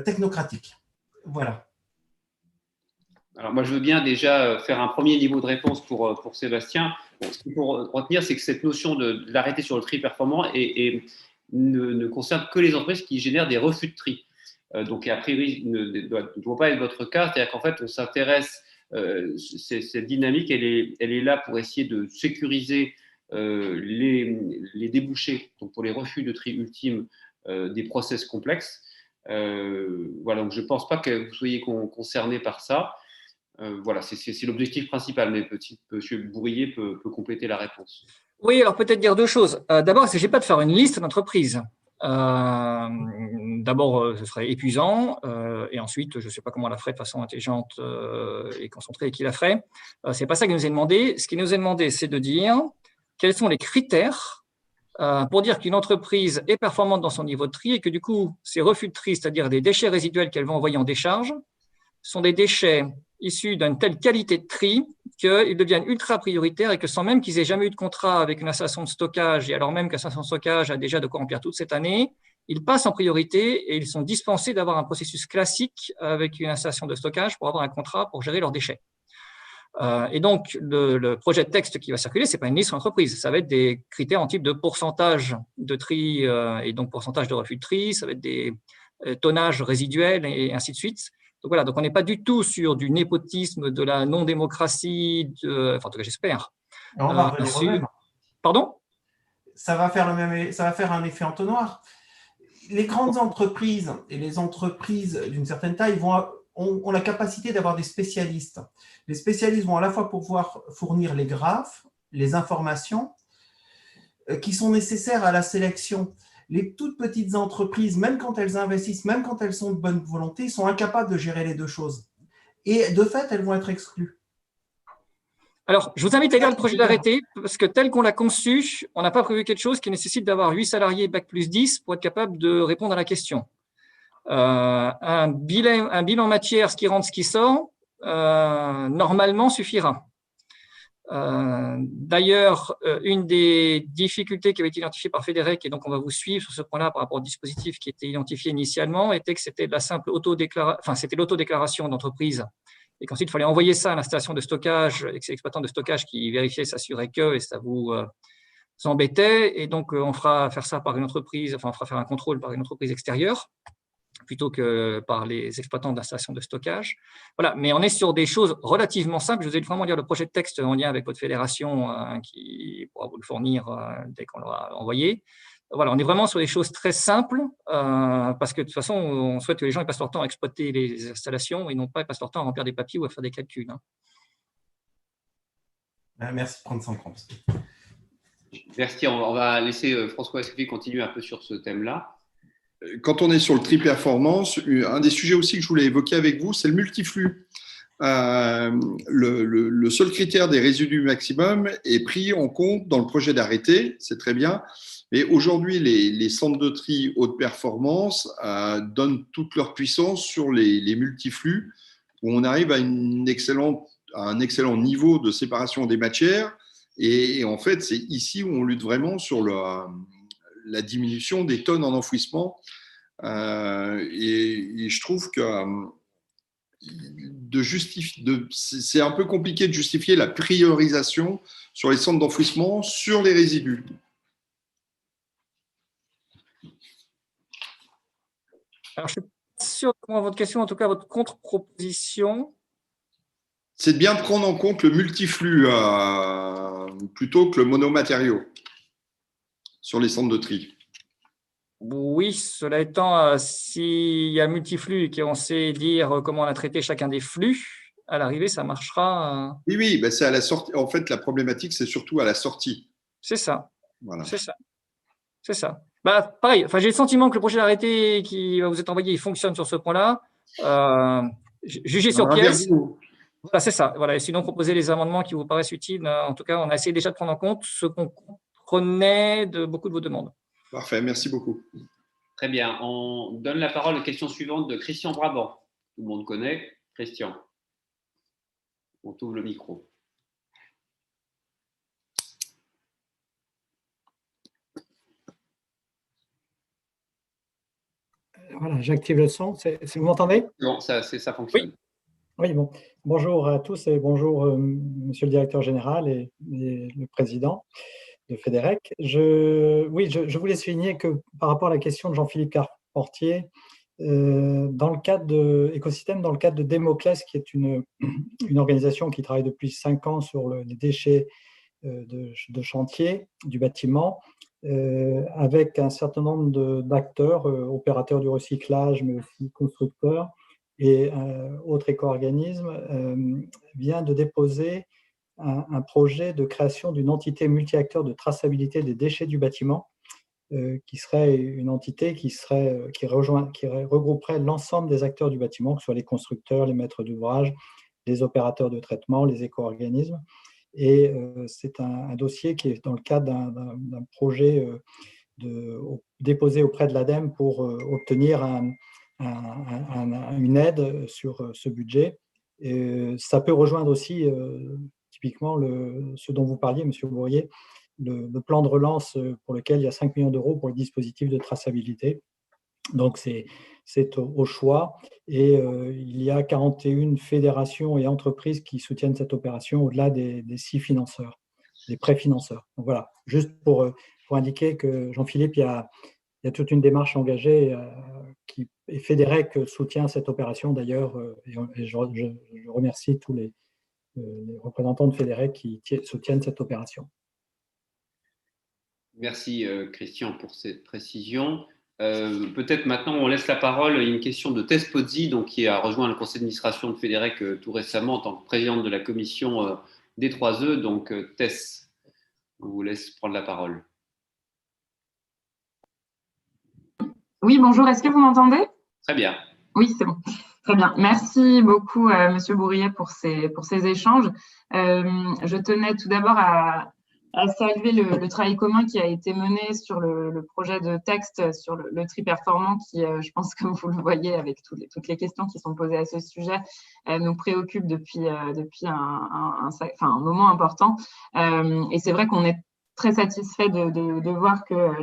technocratique. Voilà. Alors moi, je veux bien déjà faire un premier niveau de réponse pour Sébastien. Bon, ce qu'il faut retenir, c'est que cette notion de l'arrêté sur le tri performant ne concerne que les entreprises qui génèrent des refus de tri. Donc, a priori, ne doit pas être votre cas. C'est-à-dire qu'en fait, on s'intéresse, cette dynamique, elle est là pour essayer de sécuriser les débouchés, donc pour les refus de tri ultimes des process complexes. Voilà, donc je ne pense pas que vous soyez concerné par ça. Voilà, c'est l'objectif principal, mais M. Bourrier peut compléter la réponse. Oui, alors peut-être dire deux choses. D'abord, il ne s'agit pas de faire une liste d'entreprises. D'abord, ce serait épuisant, et ensuite, je ne sais pas comment on la ferait de façon intelligente et concentrée et qui la ferait. Ce n'est pas ça qui nous est demandé. Ce qui nous est demandé, c'est de dire quels sont les critères pour dire qu'une entreprise est performante dans son niveau de tri et que du coup, ces refus de tri, c'est-à-dire des déchets résiduels qu'elle va envoyer en décharge, sont des déchets issus d'une telle qualité de tri qu'ils deviennent ultra prioritaires et que sans même qu'ils aient jamais eu de contrat avec une installation de stockage, et alors même qu'une installation de stockage a déjà de quoi remplir toute cette année, ils passent en priorité et ils sont dispensés d'avoir un processus classique avec une installation de stockage pour avoir un contrat pour gérer leurs déchets. Et donc, le projet de texte qui va circuler, ce n'est pas une liste d'entreprises, ça va être des critères en type de pourcentage de tri et donc pourcentage de refus de tri, ça va être des tonnages résiduels et ainsi de suite. Donc voilà, donc on n'est pas du tout sur du népotisme, de la non-démocratie, enfin en tout cas j'espère. On va revenir au même. Pardon ? Ça va faire un effet entonnoir. Les grandes entreprises et les entreprises d'une certaine taille ont la capacité d'avoir des spécialistes. Les spécialistes vont à la fois pouvoir fournir les graphes, les informations qui sont nécessaires à la sélection. Les toutes petites entreprises, même quand elles investissent, même quand elles sont de bonne volonté, sont incapables de gérer les deux choses. Et de fait, elles vont être exclues. Alors, je vous invite à lire le projet d'arrêté, parce que tel qu'on l'a conçu, on n'a pas prévu quelque chose qui nécessite d'avoir 8 salariés Bac plus 10 pour être capable de répondre à la question. Un bilan matière, ce qui rentre, ce qui sort, normalement suffira. D'ailleurs, une des difficultés qui avait été identifiée par Frédéric, et donc on va vous suivre sur ce point-là par rapport au dispositif qui était identifié initialement, était que c'était de la simple l'autodéclaration d'entreprise, et qu'ensuite il fallait envoyer ça à l'installation de stockage, et que c'est l'exploitant de stockage qui vérifiait, s'assurait que, et ça vous embêtait, et donc on fera faire ça par une entreprise, enfin on fera faire un contrôle par une entreprise extérieure, plutôt que par les exploitants d'installations de stockage. Voilà, mais on est sur des choses relativement simples. Je vous ai vraiment lire le projet de texte en lien avec votre fédération qui pourra vous le fournir dès qu'on l'aura envoyé. Voilà, on est vraiment sur des choses très simples parce que de toute façon, on souhaite que les gens passent leur temps à exploiter les installations et non pas passent leur temps à remplir des papiers ou à faire des calculs. Merci de prendre ça en compte. Merci, on va laisser François Escoffier continuer un peu sur ce thème-là. Quand on est sur le tri performance, un des sujets aussi que je voulais évoquer avec vous, c'est le multiflux. le seul critère des résidus maximum est pris en compte dans le projet d'arrêté, c'est très bien. Mais aujourd'hui, les centres de tri haute performance donnent toute leur puissance sur les multiflux, où on arrive à un excellent niveau de séparation des matières. Et en fait, c'est ici où on lutte vraiment sur la diminution des tonnes en enfouissement. Et je trouve que c'est un peu compliqué de justifier la priorisation sur les centres d'enfouissement sur les résidus. Alors, je ne suis pas sûr de comprendre votre question, en tout cas votre contre-proposition. C'est de bien prendre en compte le multiflux plutôt que le monomatériau sur les centres de tri. Oui, cela étant, s'il y a multiflux et qu'on sait dire comment on a traité chacun des flux, à l'arrivée, ça marchera. Oui, ben c'est à la sortie. En fait, la problématique, c'est surtout à la sortie. C'est ça. Voilà. C'est ça. C'est ça. Bah, pareil, j'ai le sentiment que le projet d'arrêté qui va vous être envoyé, il fonctionne sur ce point-là. Jugez sur pièce. Voilà, c'est ça. Voilà. Et sinon, proposez les amendements qui vous paraissent utiles. En tout cas, on a essayé déjà de prendre en compte ce qu'on comprenait de beaucoup de vos demandes. Parfait, merci beaucoup. Très bien. On donne la parole à la question suivante de Christian Brabant. Tout le monde connaît. Christian, on t'ouvre le micro. Voilà, j'active le son. Vous m'entendez? Non, ça fonctionne. Oui, bon. Bonjour à tous et bonjour Monsieur le directeur général et le président de FEDEREC. Je voulais souligner que par rapport à la question de Jean-Philippe Carportier, dans le cadre de Écosystème, dans le cadre de Démoclès, qui est une organisation qui travaille depuis 5 ans sur les déchets de chantier du bâtiment, avec un certain nombre d'acteurs, opérateurs du recyclage, mais aussi constructeurs et autres éco-organismes, vient de déposer un projet de création d'une entité multi-acteurs de traçabilité des déchets du bâtiment, qui serait une entité qui regrouperait l'ensemble des acteurs du bâtiment, que ce soit les constructeurs, les maîtres d'ouvrage, les opérateurs de traitement, les éco-organismes. Et c'est un dossier qui est dans le cadre d'un projet déposé auprès de l'ADEME pour obtenir une aide sur ce budget. Et ça peut rejoindre aussi typiquement ce dont vous parliez, Monsieur Bourrier, le plan de relance pour lequel il y a 5 millions d'euros pour le dispositif de traçabilité. Donc, c'est au choix. Et il y a 41 fédérations et entreprises qui soutiennent cette opération au-delà des 6 financeurs, des préfinanceurs. Donc voilà, juste pour indiquer que Jean-Philippe, il y a toute une démarche engagée et FEDEREC soutient cette opération d'ailleurs. Et je remercie tous les représentants de FEDEREC qui soutiennent cette opération. Merci Christian pour cette précision. Peut-être maintenant on laisse la parole à une question de Tess Pozzi, donc, qui a rejoint le conseil d'administration de FEDEREC tout récemment en tant que présidente de la commission D3E. Donc Tess, on vous laisse prendre la parole. Oui, bonjour, est-ce que vous m'entendez? Très bien. Oui, c'est bon. Très bien. Merci beaucoup, Monsieur Bourrier, pour ces échanges. Je tenais tout d'abord à saluer le travail commun qui a été mené sur le projet de texte sur le tri performant qui, je pense, comme vous le voyez, avec toutes les questions qui sont posées à ce sujet, nous préoccupe depuis un moment important. Et c'est vrai qu'on est très satisfait de voir que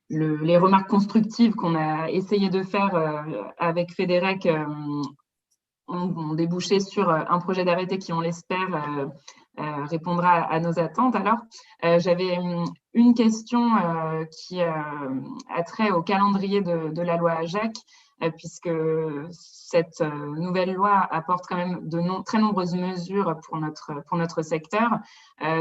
les remarques constructives qu'on a essayé de faire avec FEDEREC ont débouché sur un projet d'arrêté qui, on l'espère, répondra à nos attentes. Alors, j'avais une question qui a trait au calendrier de la loi AGEC, puisque cette nouvelle loi apporte quand même de très nombreuses mesures pour notre secteur,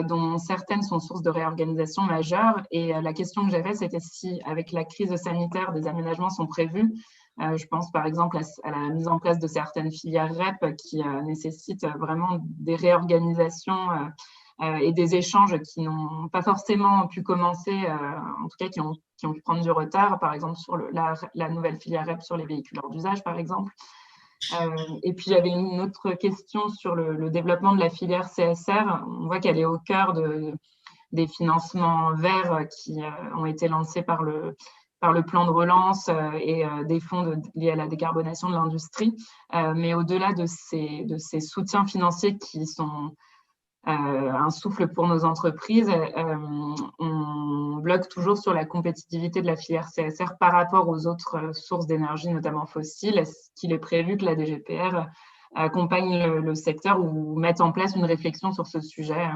dont certaines sont sources de réorganisation majeure. Et la question que j'avais, c'était si, avec la crise sanitaire, des aménagements sont prévus. Je pense par exemple à la mise en place de certaines filières REP qui nécessitent vraiment des réorganisations et des échanges qui n'ont pas forcément pu commencer, en tout cas qui ont pu prendre du retard, par exemple sur la nouvelle filière REP sur les véhicules hors d'usage, par exemple. Et puis, j'avais une autre question sur le développement de la filière CSR. On voit qu'elle est au cœur des financements verts qui ont été lancés par le plan de relance et des fonds liés à la décarbonation de l'industrie. Mais au-delà de ces soutiens financiers qui sont un souffle pour nos entreprises, on bloque toujours sur la compétitivité de la filière CSR par rapport aux autres sources d'énergie, notamment fossiles. Est-ce qu'il est prévu que la DGPR accompagne le secteur ou mette en place une réflexion sur ce sujet?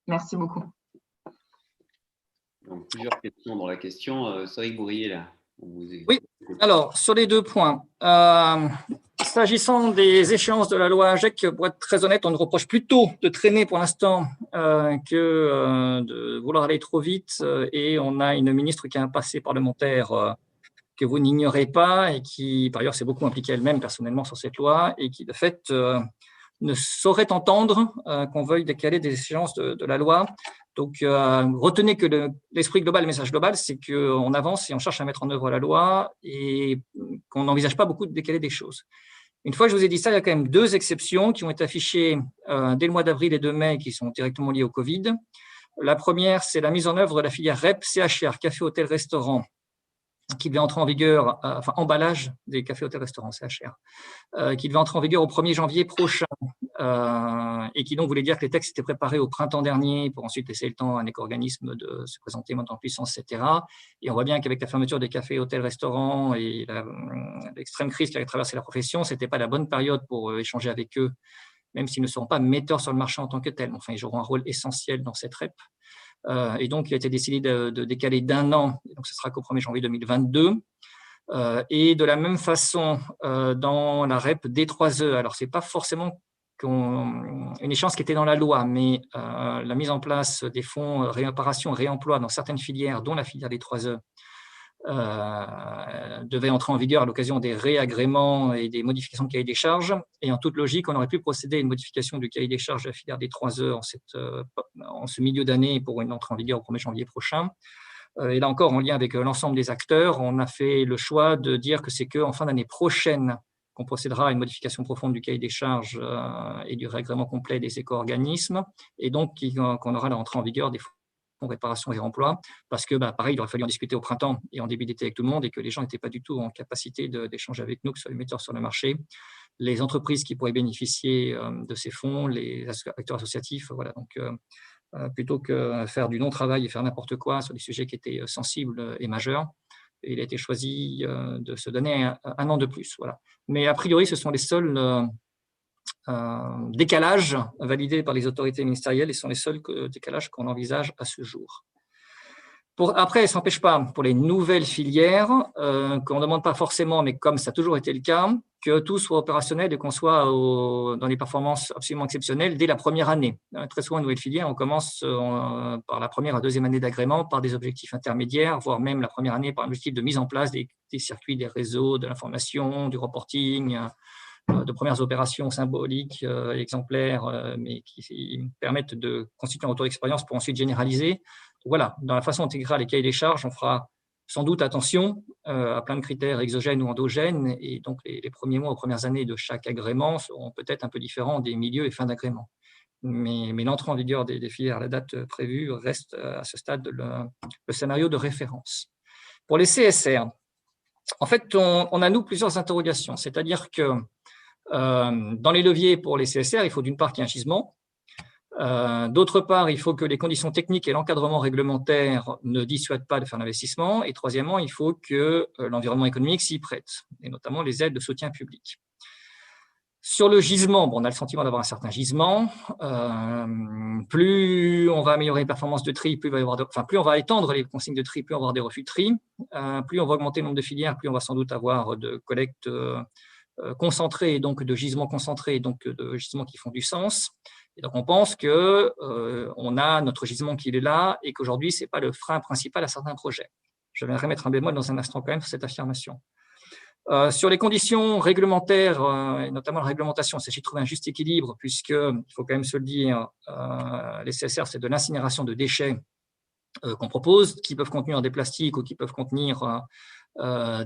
Merci beaucoup. Donc, plusieurs questions dans la question. Cédric Bourrier, là. Oui, alors, sur les 2 points. S'agissant des échéances de la loi AGEC, pour être très honnête, on nous reproche plutôt de traîner pour l'instant que de vouloir aller trop vite. Et on a une ministre qui a un passé parlementaire que vous n'ignorez pas et qui, par ailleurs, s'est beaucoup impliquée elle-même personnellement sur cette loi et qui, de fait, ne saurait entendre qu'on veuille décaler des échéances de la loi. Donc, retenez que l'esprit global, le message global, c'est qu'on avance et on cherche à mettre en œuvre la loi et qu'on n'envisage pas beaucoup de décaler des choses. Une fois que je vous ai dit ça, il y a quand même 2 exceptions qui ont été affichées dès le mois d'avril et de mai qui sont directement liées au Covid. La première, c'est la mise en œuvre de la filière REP, CHR, café, hôtel, restaurant, qui devait entrer en vigueur, enfin emballage des cafés, hôtels, restaurants, CHR, qui devait entrer en vigueur au 1er janvier prochain et qui donc voulait dire que les textes étaient préparés au printemps dernier pour ensuite laisser le temps à un éco-organisme de se présenter, monter en puissance, etc. Et on voit bien qu'avec la fermeture des cafés, hôtels, restaurants et l'extrême crise qui a traversé la profession, ce n'était pas la bonne période pour échanger avec eux, même s'ils ne seront pas metteurs sur le marché en tant que tels. Enfin, ils joueront un rôle essentiel dans cette REP. Et donc, il a été décidé de décaler d'1 an, donc ce sera qu'au 1er janvier 2022. Et de la même façon, dans la REP D3E, alors ce n'est pas forcément une échéance qui était dans la loi, mais la mise en place des fonds réparation, réemploi dans certaines filières, dont la filière D3E, devait entrer en vigueur à l'occasion des réagréments et des modifications de cahier des charges. Et en toute logique, on aurait pu procéder à une modification du cahier des charges de la filière des 3E en ce milieu d'année pour une entrée en vigueur au 1er janvier prochain. Et là encore, en lien avec l'ensemble des acteurs, on a fait le choix de dire que c'est qu'en fin d'année prochaine qu'on procédera à une modification profonde du cahier des charges et du réagrément complet des éco-organismes, et donc qu'on aura l'entrée en vigueur des fonds réparation et réemploi, parce que, pareil, il aurait fallu en discuter au printemps et en début d'été avec tout le monde et que les gens n'étaient pas du tout en capacité d'échanger avec nous, que ce soit les metteurs sur le marché, les entreprises qui pourraient bénéficier de ces fonds, les acteurs associatifs. Voilà, donc plutôt que faire du non-travail et faire n'importe quoi sur des sujets qui étaient sensibles et majeurs, il a été choisi de se donner un an de plus. Voilà. Mais a priori, ce sont les seuls décalages validés par les autorités ministérielles et sont les seuls décalages qu'on envisage à ce jour. Après, ça n'empêche pas, pour les nouvelles filières, qu'on ne demande pas forcément, mais comme ça a toujours été le cas, que tout soit opérationnel et qu'on soit dans des performances absolument exceptionnelles dès la première année. Très souvent, une nouvelle filière, on commence par la première à deuxième année d'agrément, par des objectifs intermédiaires, voire même la première année par un objectif de mise en place des circuits, des réseaux, de l'information, du reporting, de premières opérations symboliques, exemplaires, mais qui permettent de constituer un retour d'expérience pour ensuite généraliser. Voilà, dans la façon intégrale des cahiers des charges, on fera sans doute attention à plein de critères exogènes ou endogènes, et donc les premiers mois ou premières années de chaque agrément seront peut-être un peu différents des milieux et fins d'agrément. Mais l'entrée en vigueur des filières à la date prévue reste à ce stade le scénario de référence. Pour les CSR, en fait, on a, nous, plusieurs interrogations, c'est-à-dire que dans les leviers pour les CSR, il faut d'une part qu'il y ait un gisement. D'autre part, il faut que les conditions techniques et l'encadrement réglementaire ne dissuadent pas de faire l'investissement. Et troisièmement, il faut que l'environnement économique s'y prête, et notamment les aides de soutien public. Sur le gisement, on a le sentiment d'avoir un certain gisement. Plus on va améliorer les performances de tri, plus on va étendre les consignes de tri, plus on va avoir des refus de tri. Plus on va augmenter le nombre de filières, plus on va sans doute avoir de collectes concentrés, et donc de gisements concentrés, et donc de gisements qui font du sens. Et donc on pense qu'on a notre gisement qui est là et qu'aujourd'hui, ce n'est pas le frein principal à certains projets. Je viendrai mettre un bémol dans un instant quand même sur cette affirmation. Sur les conditions réglementaires, et notamment la réglementation, il s'agit de trouver un juste équilibre, puisqu'il faut quand même se le dire, les CSR, c'est de l'incinération de déchets qu'on propose, qui peuvent contenir des plastiques ou qui peuvent contenir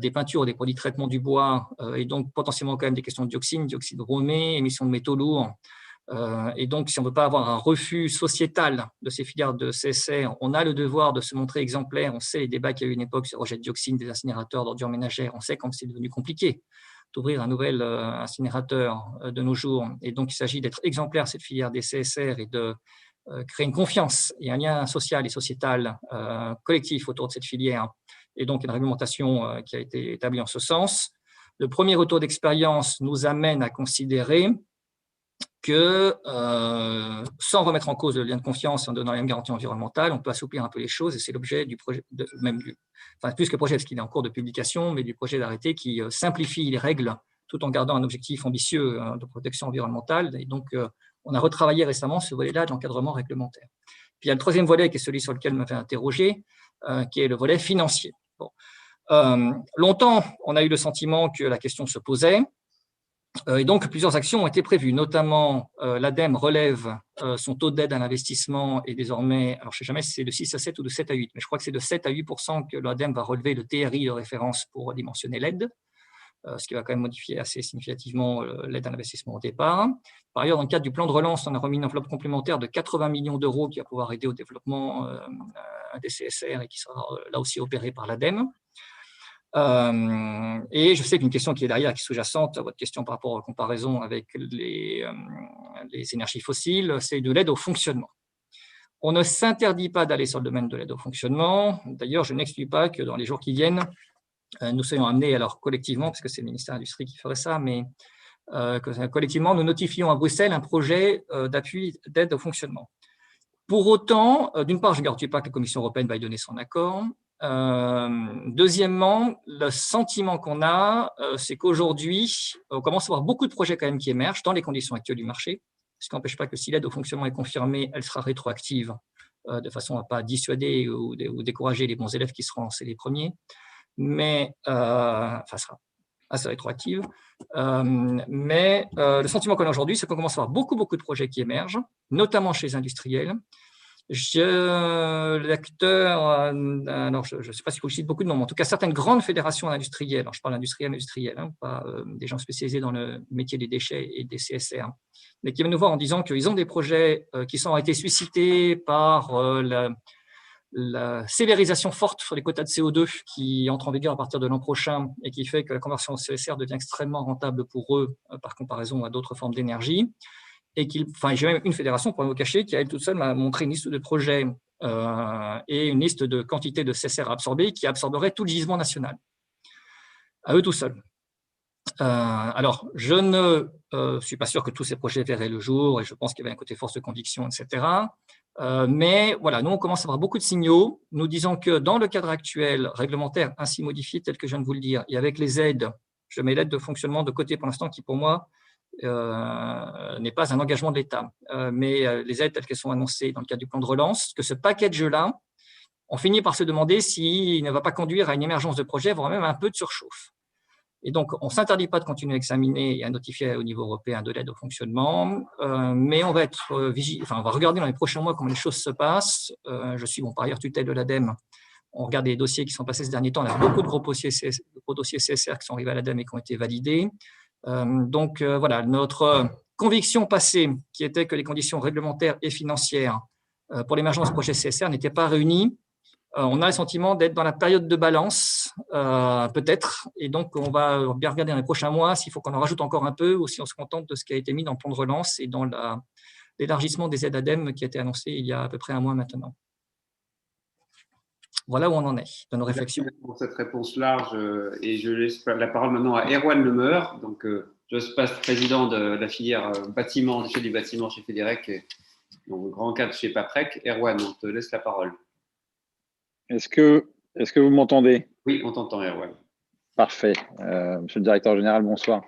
des peintures, des produits de traitement du bois, et donc potentiellement quand même des questions de dioxine, dioxyde bromé, émissions de métaux lourds. Et donc, si on ne veut pas avoir un refus sociétal de ces filières de CSR, on a le devoir de se montrer exemplaire. On sait les débats qu'il y a eu une époque sur le rejet de dioxine des incinérateurs d'ordures ménagères. On sait comme c'est devenu compliqué d'ouvrir un nouvel incinérateur de nos jours. Et donc, il s'agit d'être exemplaire cette filière des CSR et de créer une confiance et un lien social et sociétal collectif autour de cette filière. Et donc, une réglementation qui a été établie en ce sens. Le premier retour d'expérience nous amène à considérer que, sans remettre en cause le lien de confiance en donnant la même garantie environnementale, on peut assouplir un peu les choses, et c'est l'objet du projet, plus que projet, parce qu'il est en cours de publication, mais du projet d'arrêté qui simplifie les règles tout en gardant un objectif ambitieux de protection environnementale. Et donc, on a retravaillé récemment ce volet-là de l'encadrement réglementaire. Puis il y a le troisième volet, qui est celui sur lequel vous m'avez interrogé, qui est le volet financier. Bon. Longtemps, on a eu le sentiment que la question se posait, et donc plusieurs actions ont été prévues, notamment l'ADEME relève son taux d'aide à l'investissement est désormais, alors je ne sais jamais si c'est de 6 à 7 ou de 7 à 8, mais je crois que c'est de 7 à 8% que l'ADEME va relever le TRI de référence pour dimensionner l'aide, ce qui va quand même modifier assez significativement l'aide à l'investissement au départ. Par ailleurs, dans le cadre du plan de relance, on a remis une enveloppe complémentaire de 80 millions d'euros qui va pouvoir aider au développement des CSR et qui sera là aussi opéré par l'ADEME. Et je sais qu'une question qui est derrière, qui est sous-jacente à votre question par rapport aux comparaisons avec les énergies fossiles, c'est de l'aide au fonctionnement. On ne s'interdit pas d'aller sur le domaine de l'aide au fonctionnement. D'ailleurs, je n'exclus pas que dans les jours qui viennent, nous soyons amenés, alors collectivement, parce que c'est le ministère de l'Industrie qui ferait ça, mais que collectivement, nous notifions à Bruxelles un projet d'appui d'aide au fonctionnement. Pour autant, d'une part, je ne garantis pas que la Commission européenne va y donner son accord. Deuxièmement, le sentiment qu'on a, c'est qu'aujourd'hui, on commence à avoir beaucoup de projets quand même qui émergent dans les conditions actuelles du marché, ce qui n'empêche pas que si l'aide au fonctionnement est confirmée, elle sera rétroactive, de façon à ne pas dissuader ou décourager les bons élèves qui seront lancés les premiers, mais sera assez rétroactive. Mais le sentiment qu'on a aujourd'hui, c'est qu'on commence à avoir beaucoup de projets qui émergent, notamment chez les industriels. L'acteur, alors je ne sais pas si vous citez beaucoup de noms, mais en tout cas certaines grandes fédérations industrielles, alors je parle industriel, pas des gens spécialisés dans le métier des déchets et des CSR, mais qui viennent nous voir en disant qu'ils ont des projets qui ont été suscités par la sévérisation forte sur les quotas de CO2 qui entre en vigueur à partir de l'an prochain et qui fait que la conversion au CSR devient extrêmement rentable pour eux par comparaison à d'autres formes d'énergie. Et j'ai même une fédération, pour vous cacher, qui, elle toute seule, m'a montré une liste de projets et une liste de quantités de CSR absorbées qui absorberaient tout le gisement national, à eux tout seuls. Alors, je ne suis pas sûr que tous ces projets verraient le jour, et je pense qu'il y avait un côté force de conviction, etc. Mais voilà, nous, on commence à avoir beaucoup de signaux, nous disons que dans le cadre actuel, réglementaire ainsi modifié, tel que je viens de vous le dire, et avec les aides, je mets l'aide de fonctionnement de côté pour l'instant, qui pour moi, n'est pas un engagement de l'État, mais les aides telles qu'elles sont annoncées dans le cadre du plan de relance, que ce package-là, on finit par se demander s'il ne va pas conduire à une émergence de projets, voire même un peu de surchauffe. Et donc, on ne s'interdit pas de continuer à examiner et à notifier au niveau européen de l'aide au fonctionnement, mais on va être vigilant, on va regarder dans les prochains mois comment les choses se passent. Je suis par ailleurs tutelle de l'ADEME. On regarde les dossiers qui sont passés ces derniers temps. On a beaucoup de gros dossiers CSR qui sont arrivés à l'ADEME et qui ont été validés. Donc voilà, notre conviction passée, qui était que les conditions réglementaires et financières pour l'émergence de projets CSR n'étaient pas réunies, on a le sentiment d'être dans la période de balance, peut-être, et donc on va bien regarder dans les prochains mois s'il faut qu'on en rajoute encore un peu ou si on se contente de ce qui a été mis dans le plan de relance et dans l'élargissement des aides ADEME qui a été annoncé il y a à peu près un mois maintenant. Voilà où on en est dans nos réflexions. Merci pour cette réponse large et je laisse la parole maintenant à Erwan Lemeur, donc président de la filière bâtiment, déchets du bâtiment chez Fédérec, donc grand cadre chez Paprec. Erwan, on te laisse la parole. Est-ce que vous m'entendez? Oui, on t'entend, Erwan. Parfait. Monsieur le directeur général, bonsoir.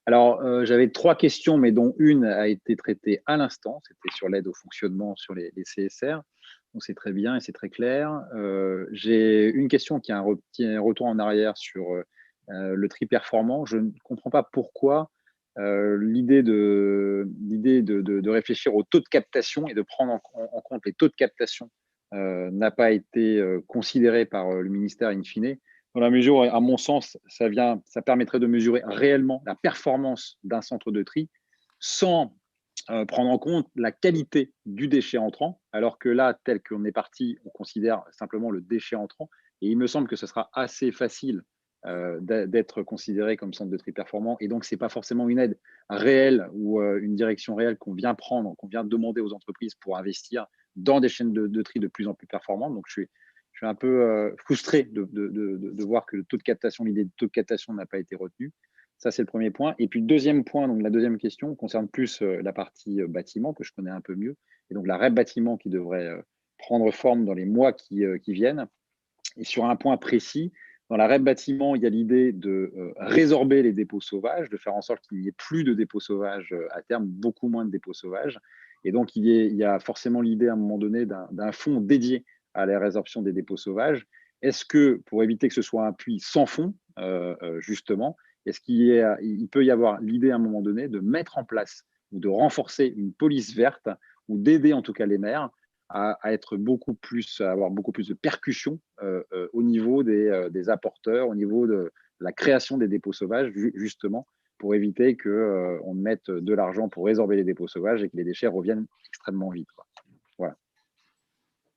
Alors, j'avais 3 questions, mais dont une a été traitée à l'instant. C'était sur l'aide au fonctionnement sur les CSR. Donc, c'est très bien et c'est très clair. J'ai une question qui a un retour en arrière sur le tri performant. Je ne comprends pas pourquoi l'idée de réfléchir au taux de captation et de prendre en compte les taux de captation n'a pas été considéré par le ministère in fine, dans la mesure où, à mon sens, ça permettrait de mesurer réellement la performance d'un centre de tri sans prendre en compte la qualité du déchet entrant, alors que là, tel qu'on est parti, on considère simplement le déchet entrant. Et il me semble que ce sera assez facile d'être considéré comme centre de tri performant. Et donc, ce n'est pas forcément une aide réelle ou une direction réelle qu'on vient prendre, qu'on vient demander aux entreprises pour investir dans des chaînes de tri de plus en plus performantes. Donc, je suis un peu frustré de voir que l'idée de taux de captation n'a pas été retenue. Ça, c'est le premier point. Et puis, le deuxième point, donc la deuxième question, concerne plus la partie bâtiment, que je connais un peu mieux. Et donc, la REP bâtiment qui devrait prendre forme dans les mois qui viennent. Et sur un point précis, dans la REP bâtiment, il y a l'idée de résorber les dépôts sauvages, de faire en sorte qu'il n'y ait plus de dépôts sauvages à terme, beaucoup moins de dépôts sauvages. Et donc, il y a forcément l'idée à un moment donné d'un fonds dédié à la résorption des dépôts sauvages. Est-ce que, pour éviter que ce soit un puits sans fond, justement, est-ce qu'il peut y avoir l'idée à un moment donné de mettre en place ou de renforcer une police verte ou d'aider en tout cas les maires à avoir beaucoup plus de percussion au niveau des apporteurs, au niveau de la création des dépôts sauvages, justement, pour éviter qu'on mette de l'argent pour résorber les dépôts sauvages et que les déchets reviennent extrêmement vite. Voilà.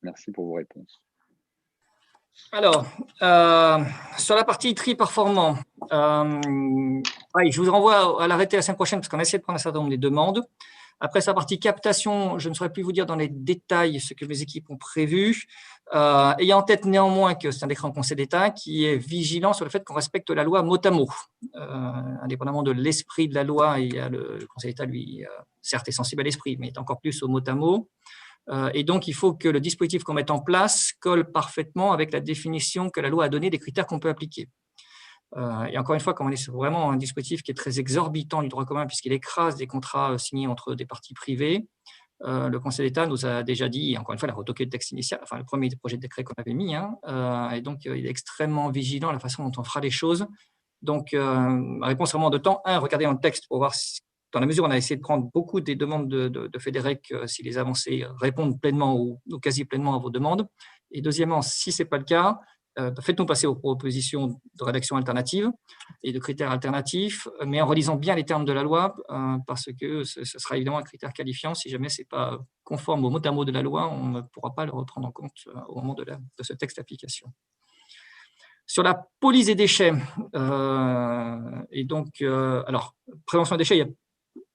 Merci pour vos réponses. Alors, sur la partie tri performant, je vous renvoie à l'arrêté la semaine prochaine parce qu'on a essayé de prendre un certain nombre de demandes. Après sa partie captation, je ne saurais plus vous dire dans les détails ce que mes équipes ont prévu. Ayant en tête néanmoins que c'est un décret en Conseil d'État qui est vigilant sur le fait qu'on respecte la loi mot à mot. Indépendamment de l'esprit de la loi, le Conseil d'État, lui, certes est sensible à l'esprit, mais est encore plus au mot à mot. Et donc, il faut que le dispositif qu'on mette en place colle parfaitement avec la définition que la loi a donnée des critères qu'on peut appliquer. Et encore une fois, comme on est sur vraiment un dispositif qui est très exorbitant du droit commun puisqu'il écrase des contrats signés entre des parties privées, le Conseil d'État nous a déjà dit, encore une fois, il a retoqué le texte initial, enfin le premier projet de décret qu'on avait mis, et donc il est extrêmement vigilant à la façon dont on fera les choses. Donc, ma réponse vraiment de temps, regardez dans le texte pour voir si, dans la mesure où on a essayé de prendre beaucoup des demandes de Fédérec, si les avancées répondent pleinement ou quasi pleinement à vos demandes. Et deuxièmement, si ce n'est pas le cas, faites-nous passer aux propositions de rédaction alternative et de critères alternatifs, mais en relisant bien les termes de la loi, parce que ce sera évidemment un critère qualifiant. Si jamais ce n'est pas conforme au mot à mot de la loi, on ne pourra pas le reprendre en compte au moment de ce texte d'application. Sur la police des déchets, et donc, alors, prévention des déchets, il y a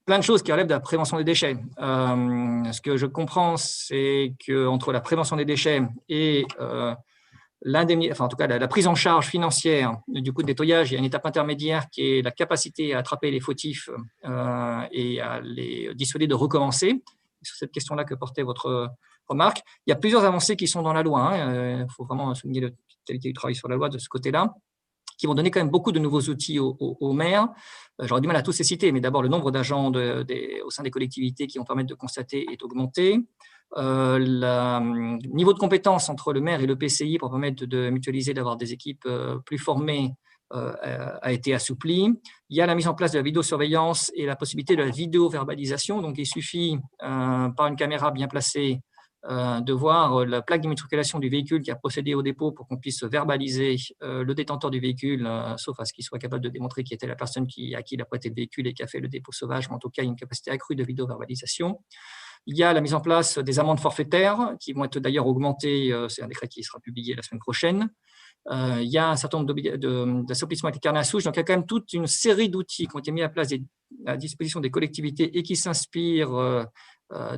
plein de choses qui relèvent de la prévention des déchets. Ce que je comprends, c'est qu'entre la prévention des déchets et en tout cas, la prise en charge financière du coût de nettoyage, il y a une étape intermédiaire qui est la capacité à attraper les fautifs et à les dissuader de recommencer. Sur cette question-là que portait votre remarque, il y a plusieurs avancées qui sont dans la loi. Il faut vraiment souligner la qualité du travail sur la loi de ce côté-là, qui vont donner quand même beaucoup de nouveaux outils aux maires. J'aurais du mal à tous les citer, mais d'abord, le nombre d'agents au sein des collectivités qui vont permettre de constater est augmenté. Le niveau de compétence entre le maire et le PCI pour permettre de mutualiser, d'avoir des équipes plus formées a été assoupli. Il y a la mise en place de la vidéosurveillance et la possibilité de la vidéo-verbalisation. Donc, il suffit, par une caméra bien placée, de voir la plaque d'immatriculation du véhicule qui a procédé au dépôt pour qu'on puisse verbaliser le détenteur du véhicule, sauf à ce qu'il soit capable de démontrer qui était la personne à qui il a prêté le véhicule et qui a fait le dépôt sauvage, mais en tout cas, il y a une capacité accrue de vidéo-verbalisation. Il y a la mise en place des amendes forfaitaires qui vont être d'ailleurs augmentées, c'est un décret qui sera publié la semaine prochaine. Il y a un certain nombre d'assouplissements avec les carnets à souche, donc il y a quand même toute une série d'outils qui ont été mis à disposition des collectivités et qui s'inspirent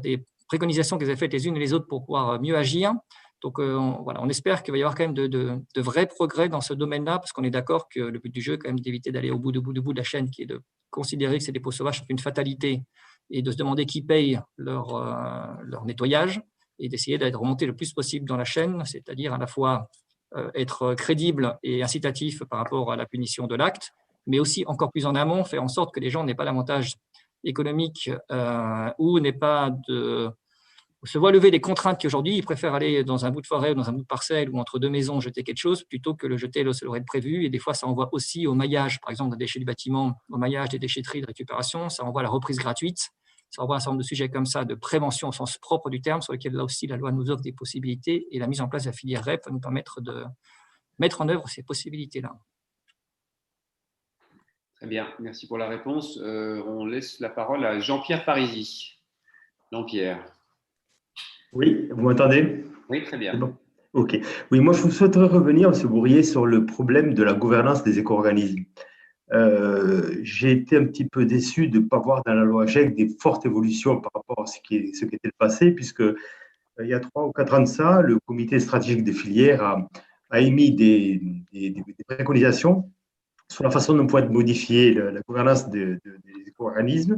des préconisations qu'elles avaient faites les unes et les autres pour pouvoir mieux agir. Donc, on espère qu'il va y avoir quand même de vrais progrès dans ce domaine-là, parce qu'on est d'accord que le but du jeu est quand même d'éviter d'aller au bout de la chaîne, qui est de considérer que ces dépôts sauvages sont une fatalité et de se demander qui paye leur nettoyage et d'essayer d'être remonté le plus possible dans la chaîne, c'est-à-dire à la fois être crédible et incitatif par rapport à la punition de l'acte, mais aussi encore plus en amont, faire en sorte que les gens n'aient pas l'avantage économique ou n'aient pas se voient lever des contraintes qu'aujourd'hui, ils préfèrent aller dans un bout de forêt ou dans un bout de parcelle ou entre deux maisons jeter quelque chose plutôt que le jeter là où ça aurait été prévu. Et des fois, ça envoie aussi au maillage, par exemple, des déchets du bâtiment, au maillage des déchetteries de récupération, ça envoie à la reprise gratuite. Ça revoit un certain nombre de sujets comme ça, de prévention au sens propre du terme, sur lesquels là aussi la loi nous offre des possibilités, et la mise en place de la filière REP va nous permettre de mettre en œuvre ces possibilités-là. Très bien, merci pour la réponse. On laisse la parole à Jean-Pierre Parisi. Jean-Pierre. Oui, vous m'entendez? Oui, très bien. Bon. Ok. Oui, moi, je souhaiterais revenir, M. Bourrier, sur le problème de la gouvernance des éco-organismes. J'ai été un petit peu déçu de ne pas voir dans la loi AGEC des fortes évolutions par rapport à ce qui était le passé, puisque il y a 3 ou 4 ans de ça, le comité stratégique des filières a émis des préconisations sur la façon dont pourrait être modifiée la gouvernance des éco-organismes.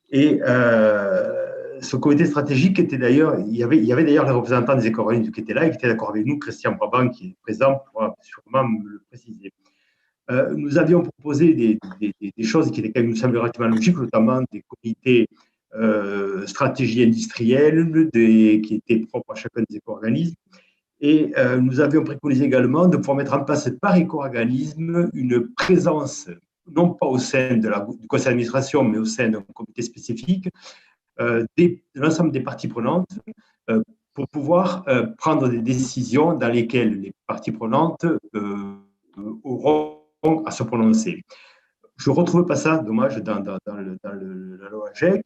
Et ce comité stratégique était d'ailleurs, il y avait d'ailleurs les représentants des éco-organismes qui étaient là et qui étaient d'accord avec nous, Christian Brabant qui est présent pourra sûrement me le préciser. Nous avions proposé des choses qui étaient quand même, nous semblent relativement logiques, notamment des comités stratégie industrielle qui étaient propres à chacun des éco-organismes. Et nous avions préconisé également de pouvoir mettre en place par éco-organisme une présence, non pas au sein du conseil d'administration, mais au sein d'un comité spécifique, de l'ensemble des parties prenantes pour pouvoir prendre des décisions dans lesquelles les parties prenantes auront à se prononcer. Je ne retrouve pas ça, dommage, dans la loi AGEC.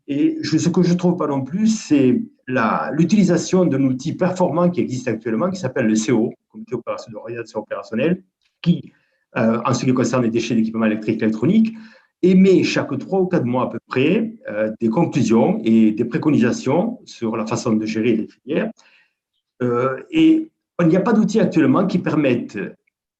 Et ce que je ne trouve pas non plus, c'est l'utilisation d'un outil performant qui existe actuellement, qui s'appelle le CO, Comité d'organisation opérationnelle, qui, en ce qui concerne les déchets d'équipements électriques et électroniques, émet chaque 3 ou 4 mois à peu près des conclusions et des préconisations sur la façon de gérer les filières. Et il n'y a pas d'outil actuellement qui permette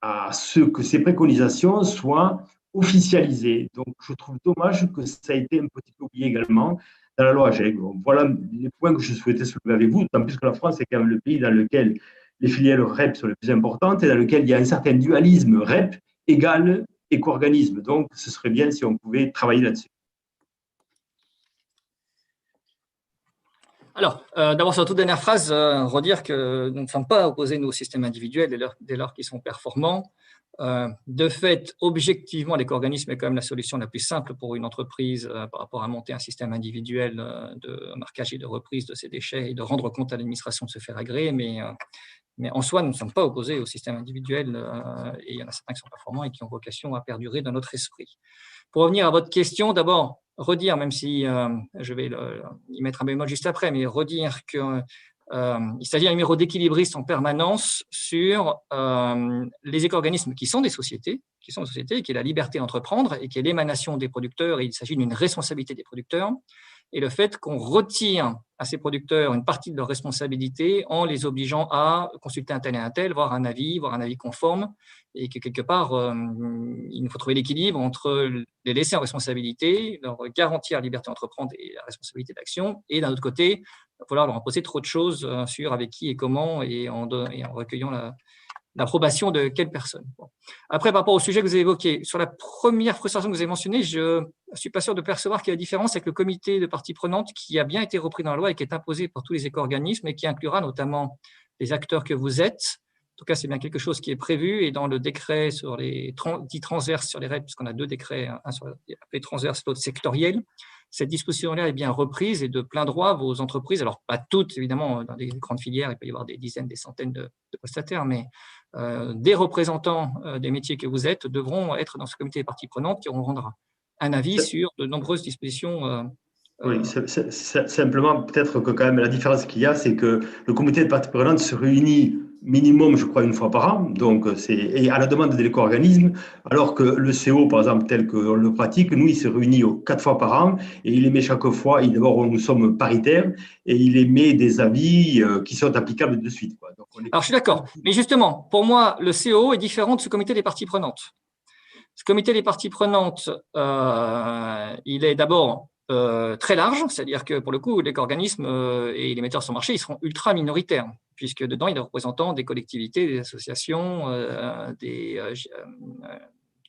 à ce que ces préconisations soient officialisées. Donc, je trouve dommage que ça ait été un petit peu oublié également dans la loi AGEC. Bon, voilà les points que je souhaitais soulever avec vous, tant plus que la France est quand même le pays dans lequel les filières REP sont les plus importantes et dans lequel il y a un certain dualisme REP égale éco-organisme. Donc, ce serait bien si on pouvait travailler là-dessus. Alors, d'abord, sur la toute dernière phrase, redire que nous ne sommes pas opposés, nous, aux systèmes individuels dès lors qu'ils sont performants. De fait, objectivement, l'éco-organisme est quand même la solution la plus simple pour une entreprise par rapport à monter un système individuel de marquage et de reprise de ses déchets et de rendre compte à l'administration de se faire agréer. Mais en soi, nous ne sommes pas opposés au système individuel et il y en a certains qui sont performants et qui ont vocation à perdurer dans notre esprit. Pour revenir à votre question, d'abord, redire, même si je vais y mettre un bémol juste après, mais redire que il s'agit d'un numéro d'équilibriste en permanence sur les éco-organismes qui sont des sociétés, qui est la liberté d'entreprendre et qui est l'émanation des producteurs, et il s'agit d'une responsabilité des producteurs, et le fait qu'on retire à ces producteurs une partie de leur responsabilité en les obligeant à consulter un tel et un tel, voir un avis conforme, et que quelque part, il nous faut trouver l'équilibre entre les laisser en responsabilité, leur garantir la liberté d'entreprendre et la responsabilité d'action, et d'un autre côté, il va falloir leur imposer trop de choses sur avec qui et comment, et en recueillant l'approbation de quelle personne. Bon. Après, par rapport au sujet que vous avez évoqué, sur la première frustration que vous avez mentionnée, je ne suis pas sûr de percevoir qu'il y a une différence avec le comité de parties prenantes qui a bien été repris dans la loi et qui est imposé par tous les éco-organismes et qui inclura notamment les acteurs que vous êtes. En tout cas, c'est bien quelque chose qui est prévu, et dans le décret sur les dits transverses sur les REP, puisqu'on a 2 décrets, un sur les transverses, l'autre sectoriel, cette disposition-là est bien reprise et de plein droit vos entreprises, alors pas toutes évidemment, dans des grandes filières, il peut y avoir des dizaines, des centaines de prestataires, mais des représentants des métiers que vous êtes devront être dans ce comité des parties prenantes qui rendra un avis sur de nombreuses dispositions. Oui, simplement, peut-être que quand même la différence qu'il y a, c'est que le comité de parties prenantes se réunit minimum, je crois, 1 fois par an, donc et à la demande de l'éco-organisme, alors que le CO, par exemple, tel qu'on le pratique, nous, il se réunit 4 fois par an et il émet chaque fois, d'abord, nous sommes paritaires, et il émet des avis qui sont applicables de suite, quoi. Donc, Alors, je suis d'accord, mais justement, pour moi, le CO est différent de ce comité des parties prenantes. Ce comité des parties prenantes, il est d'abord très large, c'est-à-dire que pour le coup, l'éco-organisme et les metteurs sur le marché, ils seront ultra minoritaires, puisque dedans, il y a des représentants des collectivités, des associations, des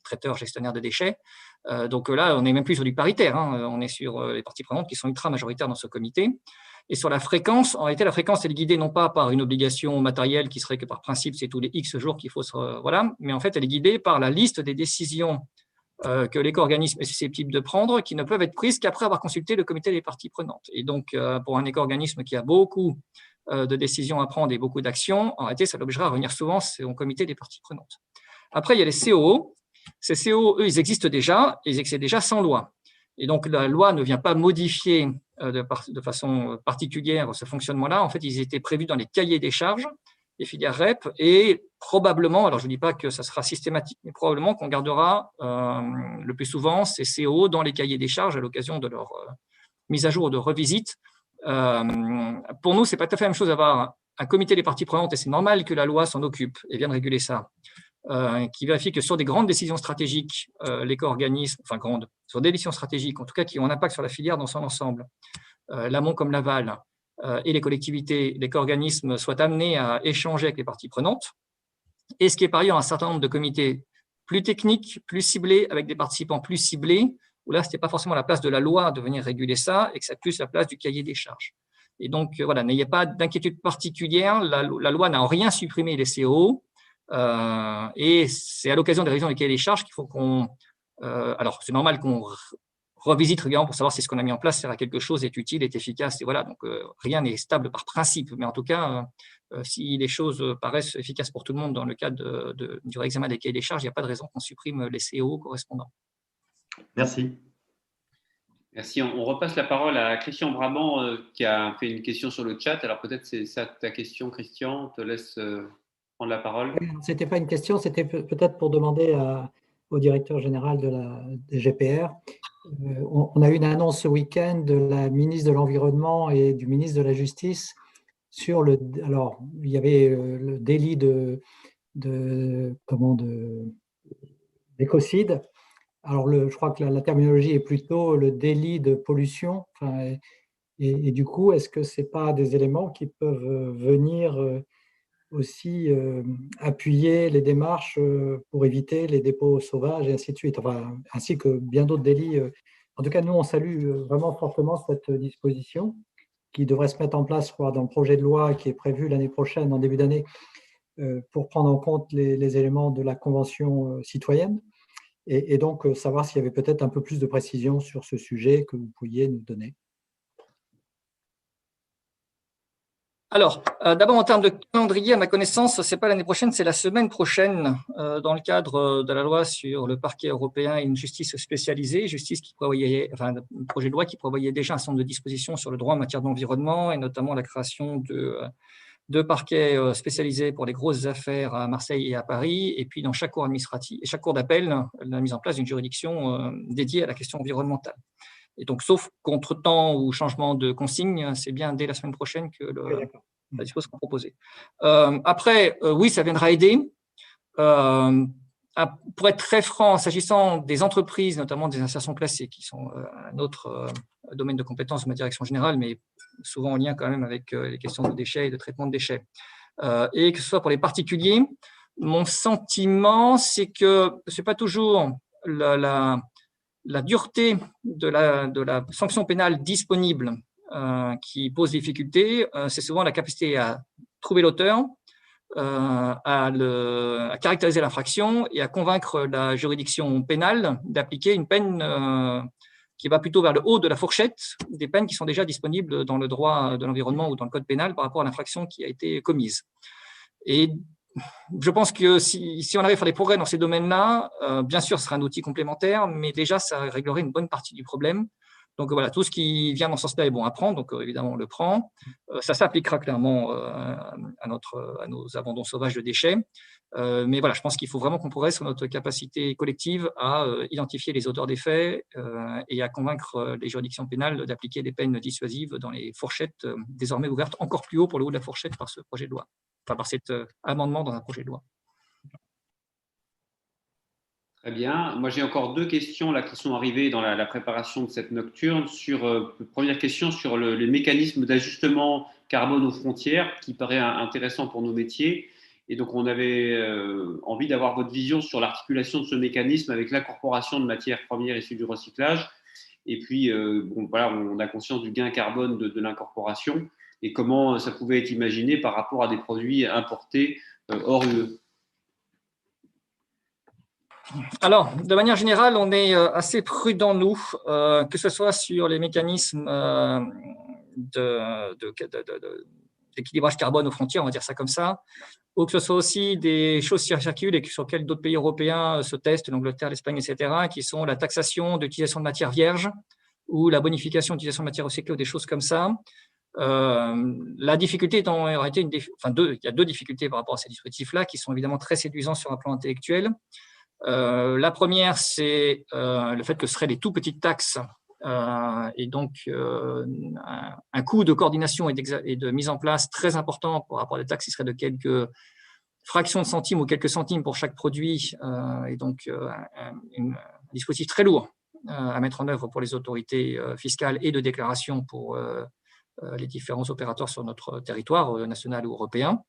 traiteurs gestionnaires de déchets. Donc là, on n'est même plus sur du paritaire, hein, on est sur les parties prenantes qui sont ultra majoritaires dans ce comité. Et sur la fréquence, en réalité, la fréquence elle est guidée non pas par une obligation matérielle qui serait que par principe, c'est tous les X jours qu'il faut se… Voilà, mais en fait, elle est guidée par la liste des décisions que l'éco-organisme est susceptible de prendre, qui ne peuvent être prises qu'après avoir consulté le comité des parties prenantes. Et donc, pour un éco-organisme qui a beaucoup de décisions à prendre et beaucoup d'actions, en réalité, ça l'obligera à revenir souvent au comité des parties prenantes. Après, il y a les COO. Ces COO, eux, ils existent déjà, et ils existent déjà sans loi. Et donc, la loi ne vient pas modifier de façon particulière ce fonctionnement-là. En fait, ils étaient prévus dans les cahiers des charges des filières REP, et probablement, alors je ne dis pas que ça sera systématique, mais probablement qu'on gardera le plus souvent ces CO dans les cahiers des charges à l'occasion de leur mise à jour ou de revisite. Pour nous, ce n'est pas tout à fait la même chose d'avoir un comité des parties prenantes, et c'est normal que la loi s'en occupe et vienne réguler ça, qui vérifie que sur des grandes décisions stratégiques, l'éco-organisme, enfin grandes, sur des décisions stratégiques, en tout cas qui ont un impact sur la filière dans son ensemble, l'amont comme l'aval, et les collectivités, l'éco-organisme soient amenés à échanger avec les parties prenantes, et ce qui est par ailleurs un certain nombre de comités plus techniques, plus ciblés, avec des participants plus ciblés, où là, ce n'était pas forcément la place de la loi de venir réguler ça, et que c'est plus la place du cahier des charges. Et donc, voilà, n'ayez pas d'inquiétude particulière, la loi n'a en rien supprimé les CO, et c'est à l'occasion des révisions du cahier des charges qu'il faut qu'on… alors, c'est normal qu'on revisite régulièrement pour savoir si ce qu'on a mis en place sert à quelque chose, est utile, est efficace. Et voilà, donc rien n'est stable par principe. Mais en tout cas, si les choses paraissent efficaces pour tout le monde dans le cadre du réexamen des cahiers des charges, il n'y a pas de raison qu'on supprime les CO correspondants. Merci. Merci. On repasse la parole à Christian Brabant qui a fait une question sur le chat. Alors peut-être c'est ça ta question, Christian. On te laisse prendre la parole. Ce n'était pas une question, c'était peut-être pour demander au directeur général de la DGPR. On a eu une annonce ce week-end de la ministre de l'Environnement et du ministre de la Justice sur le… Alors, il y avait le délit d'écocide. Alors, je crois que la terminologie est plutôt le délit de pollution. Enfin, et du coup, est-ce que ce n'est pas des éléments qui peuvent venir aussi appuyer les démarches pour éviter les dépôts sauvages et ainsi de suite, enfin, ainsi que bien d'autres délits. En tout cas, nous, on salue vraiment fortement cette disposition qui devrait se mettre en place, je crois, dans le projet de loi qui est prévu l'année prochaine, en début d'année, pour prendre en compte les éléments de la Convention citoyenne et donc savoir s'il y avait peut-être un peu plus de précision sur ce sujet que vous pourriez nous donner. Alors, d'abord, en termes de calendrier, à ma connaissance, ce n'est pas l'année prochaine, c'est la semaine prochaine, dans le cadre de la loi sur le parquet européen et une justice spécialisée, justice qui prévoyait, enfin, un projet de loi qui prévoyait déjà un certain nombre de dispositions sur le droit en matière d'environnement, et notamment la création de parquets spécialisés pour les grosses affaires à Marseille et à Paris, et puis dans chaque cour administrative, et chaque cour d'appel, la mise en place d'une juridiction dédiée à la question environnementale. Et donc, sauf contretemps ou changement de consigne, c'est bien dès la semaine prochaine que la disposition sera proposée. Après, oui, ça viendra aider. Pour être très franc, s'agissant des entreprises, notamment des insertions classées, qui sont un autre domaine de compétence de ma direction générale, mais souvent en lien quand même avec les questions de déchets et de traitement de déchets, et que ce soit pour les particuliers, mon sentiment, c'est que ce n'est pas toujours la dureté de la sanction pénale disponible qui pose des difficultés, c'est souvent la capacité à trouver l'auteur, à caractériser l'infraction et à convaincre la juridiction pénale d'appliquer une peine qui va plutôt vers le haut de la fourchette des peines qui sont déjà disponibles dans le droit de l'environnement ou dans le code pénal par rapport à l'infraction qui a été commise. Et je pense que si on arrive à faire des progrès dans ces domaines-là, bien sûr, ce sera un outil complémentaire, mais déjà, ça réglerait une bonne partie du problème. Donc voilà, tout ce qui vient dans ce sens-là est bon à prendre, donc évidemment, on le prend. Ça s'appliquera clairement à nos abandons sauvages de déchets. Mais voilà, je pense qu'il faut vraiment qu'on progresse sur notre capacité collective à identifier les auteurs des faits et à convaincre les juridictions pénales d'appliquer des peines dissuasives dans les fourchettes désormais ouvertes encore plus haut pour le haut de la fourchette par ce projet de loi. Enfin, par cet amendement dans un projet de loi. Très bien. Moi, j'ai encore deux questions là, qui sont arrivées dans la préparation de cette nocturne. Première question sur les mécanismes d'ajustement carbone aux frontières, qui paraît intéressant pour nos métiers. Et donc, on avait envie d'avoir votre vision sur l'articulation de ce mécanisme avec l'incorporation de matières premières issues du recyclage. Et puis, voilà, on a conscience du gain carbone de l'incorporation et comment ça pouvait être imaginé par rapport à des produits importés hors UE. Alors, de manière générale, on est assez prudent, nous, que ce soit sur les mécanismes d'équilibrage carbone aux frontières, on va dire ça comme ça, ou que ce soit aussi des choses qui circulent et sur lesquelles d'autres pays européens se testent, l'Angleterre, l'Espagne, etc., qui sont la taxation d'utilisation de matières vierges ou la bonification d'utilisation de matières recyclées ou des choses comme ça. La difficulté étant en réalité, il y a deux difficultés par rapport à ces dispositifs-là qui sont évidemment très séduisants sur un plan intellectuel. La première, c'est le fait que ce seraient des tout petites taxes et donc un coût de coordination et de mise en place très important par rapport à des taxes qui seraient de quelques fractions de centimes ou quelques centimes pour chaque produit et donc un dispositif très lourd à mettre en œuvre pour les autorités fiscales et de déclaration pour les différents opérateurs sur notre territoire national ou européen.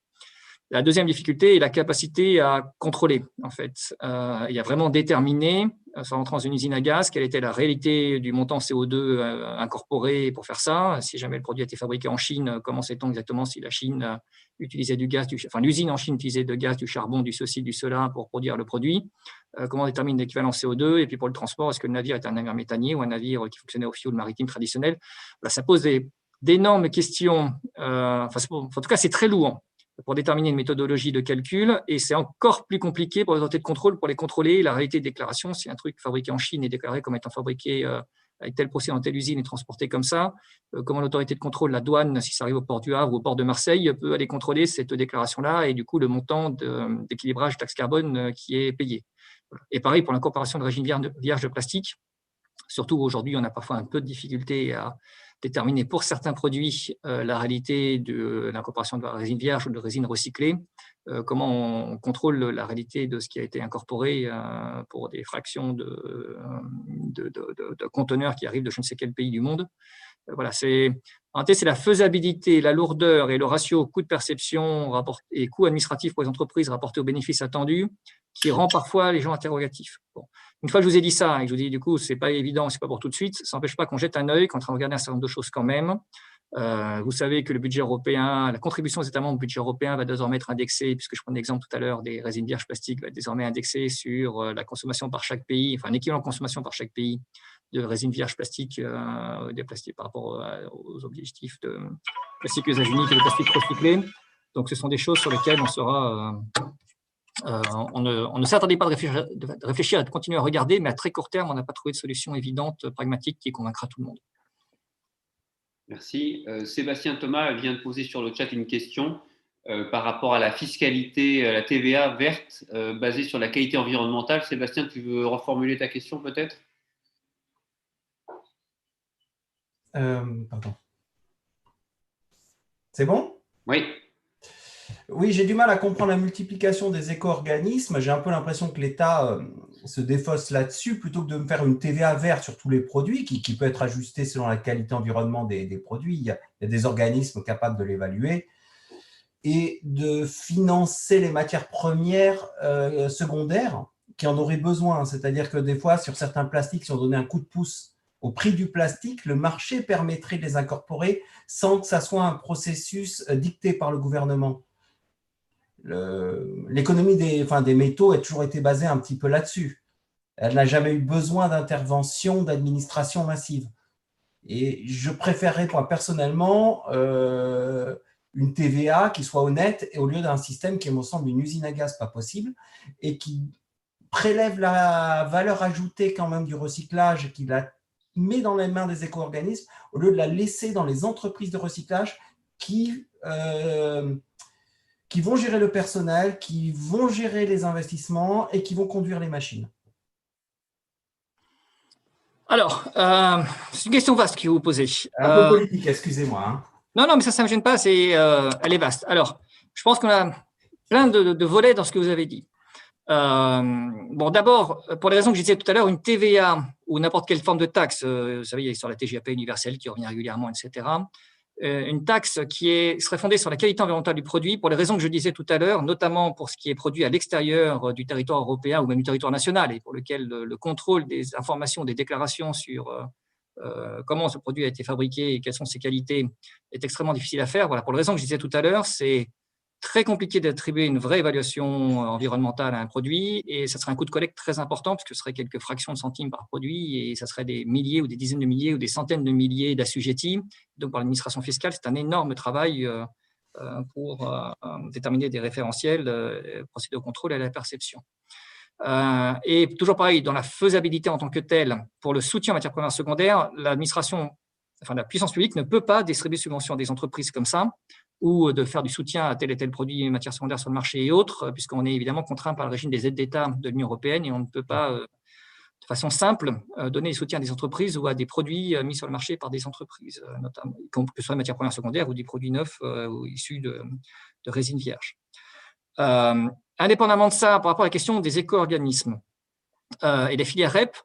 La deuxième difficulté est la capacité à contrôler, en fait. Il y a vraiment déterminé, sans rentrer dans une usine à gaz, quelle était la réalité du montant CO2 incorporé pour faire ça. Si jamais le produit a été fabriqué en Chine, comment sait-on exactement si la Chine utilisait du gaz, l'usine en Chine utilisait du gaz, du charbon, du ceci, du cela pour produire le produit. Comment on détermine l'équivalent CO2? Et puis pour le transport, est-ce que le navire est un navire méthanier ou un navire qui fonctionnait au fioul maritime traditionnel? Ça pose d'énormes questions. En tout cas, c'est très lourd pour déterminer une méthodologie de calcul, et c'est encore plus compliqué pour les autorités de contrôle pour les contrôler. La réalité de déclaration, si un truc fabriqué en Chine est déclaré comme étant fabriqué avec tel procédé dans telle usine et transporté comme ça, comment l'autorité de contrôle, la douane, si ça arrive au port du Havre ou au port de Marseille, peut aller contrôler cette déclaration-là et du coup le montant d'équilibrage taxe carbone qui est payé. Et pareil pour l'incorporation de régime vierge de plastique. Surtout aujourd'hui, on a parfois un peu de difficulté à déterminer pour certains produits la réalité de l'incorporation de résine vierge ou de résine recyclée, comment on contrôle la réalité de ce qui a été incorporé pour des fractions de conteneurs qui arrivent de je ne sais quel pays du monde. Voilà, c'est la faisabilité, la lourdeur et le ratio coût de perception et coût administratif pour les entreprises rapporté aux bénéfices attendus qui rend parfois les gens interrogatifs. Bon. Une fois que je vous ai dit ça et que je vous dis du coup, c'est pas évident, c'est pas pour tout de suite, ça n'empêche pas qu'on jette un œil, qu'on est en train de regarder un certain nombre de choses quand même. Vous savez que le budget européen, la contribution des États membres au budget européen va désormais être indexée, puisque je prends l'exemple tout à l'heure des résines vierges plastiques, va être désormais indexée sur la consommation par chaque pays, enfin un équivalent de consommation par chaque pays de résine vierge plastique, des plastiques par rapport aux objectifs de plastique usage unique et de plastique recyclé. Donc ce sont des choses sur lesquelles on sera... on ne s'attendait pas de réfléchir et de continuer à regarder, mais à très court terme, on n'a pas trouvé de solution évidente, pragmatique, qui convaincra tout le monde. Merci. Sébastien Thomas vient de poser sur le chat une question par rapport à la fiscalité, la TVA verte, basée sur la qualité environnementale. Sébastien, tu veux reformuler ta question peut-être? Pardon. C'est bon? Oui. Oui, j'ai du mal à comprendre la multiplication des éco-organismes. J'ai un peu l'impression que l'État se défausse là-dessus plutôt que de me faire une TVA verte sur tous les produits qui peut être ajustée selon la qualité environnement des produits. Il y a des organismes capables de l'évaluer et de financer les matières premières secondaires qui en auraient besoin. C'est-à-dire que des fois, sur certains plastiques, si on donnait un coup de pouce au prix du plastique, le marché permettrait de les incorporer sans que ça soit un processus dicté par le gouvernement. L'économie des métaux a toujours été basée un petit peu là-dessus. Elle n'a jamais eu besoin d'intervention, d'administration massive. Et je préférerais, moi, personnellement, une TVA qui soit honnête et au lieu d'un système qui me semble une usine à gaz pas possible et qui prélève la valeur ajoutée quand même du recyclage et qui la met dans les mains des éco-organismes au lieu de la laisser dans les entreprises de recyclage qui vont gérer le personnel, qui vont gérer les investissements et qui vont conduire les machines. Alors, c'est une question vaste que vous posez. Un peu politique, excusez-moi. Hein. Non, mais ça ne me gêne pas, elle est vaste. Alors, je pense qu'on a plein de volets dans ce que vous avez dit. Bon, d'abord, pour les raisons que je disais tout à l'heure, une TVA ou n'importe quelle forme de taxe, vous savez, il y a sur la TGAP universelle qui revient régulièrement, etc. Une taxe qui serait fondée sur la qualité environnementale du produit, pour les raisons que je disais tout à l'heure, notamment pour ce qui est produit à l'extérieur du territoire européen ou même du territoire national, et pour lequel le contrôle des informations, des déclarations sur comment ce produit a été fabriqué et quelles sont ses qualités est extrêmement difficile à faire. Voilà, pour les raisons que je disais tout à l'heure, c'est très compliqué d'attribuer une vraie évaluation environnementale à un produit et ça serait un coût de collecte très important parce que ce serait quelques fractions de centimes par produit et ça serait des milliers ou des dizaines de milliers ou des centaines de milliers d'assujettis. Donc, pour l'administration fiscale, c'est un énorme travail pour déterminer des référentiels, procéder au contrôle et à la perception. Et toujours pareil, dans la faisabilité en tant que telle, pour le soutien en matière première secondaire, l'administration, enfin la puissance publique ne peut pas distribuer de subventions à des entreprises comme ça ou de faire du soutien à tel et tel produit matière secondaire sur le marché et autres, puisqu'on est évidemment contraint par le régime des aides d'État de l'Union européenne et on ne peut pas, de façon simple, donner des soutiens à des entreprises ou à des produits mis sur le marché par des entreprises, notamment, que ce soit matière première secondaire ou des produits neufs ou issus de résine vierge. Indépendamment de ça, par rapport à la question des éco-organismes et des filières REP,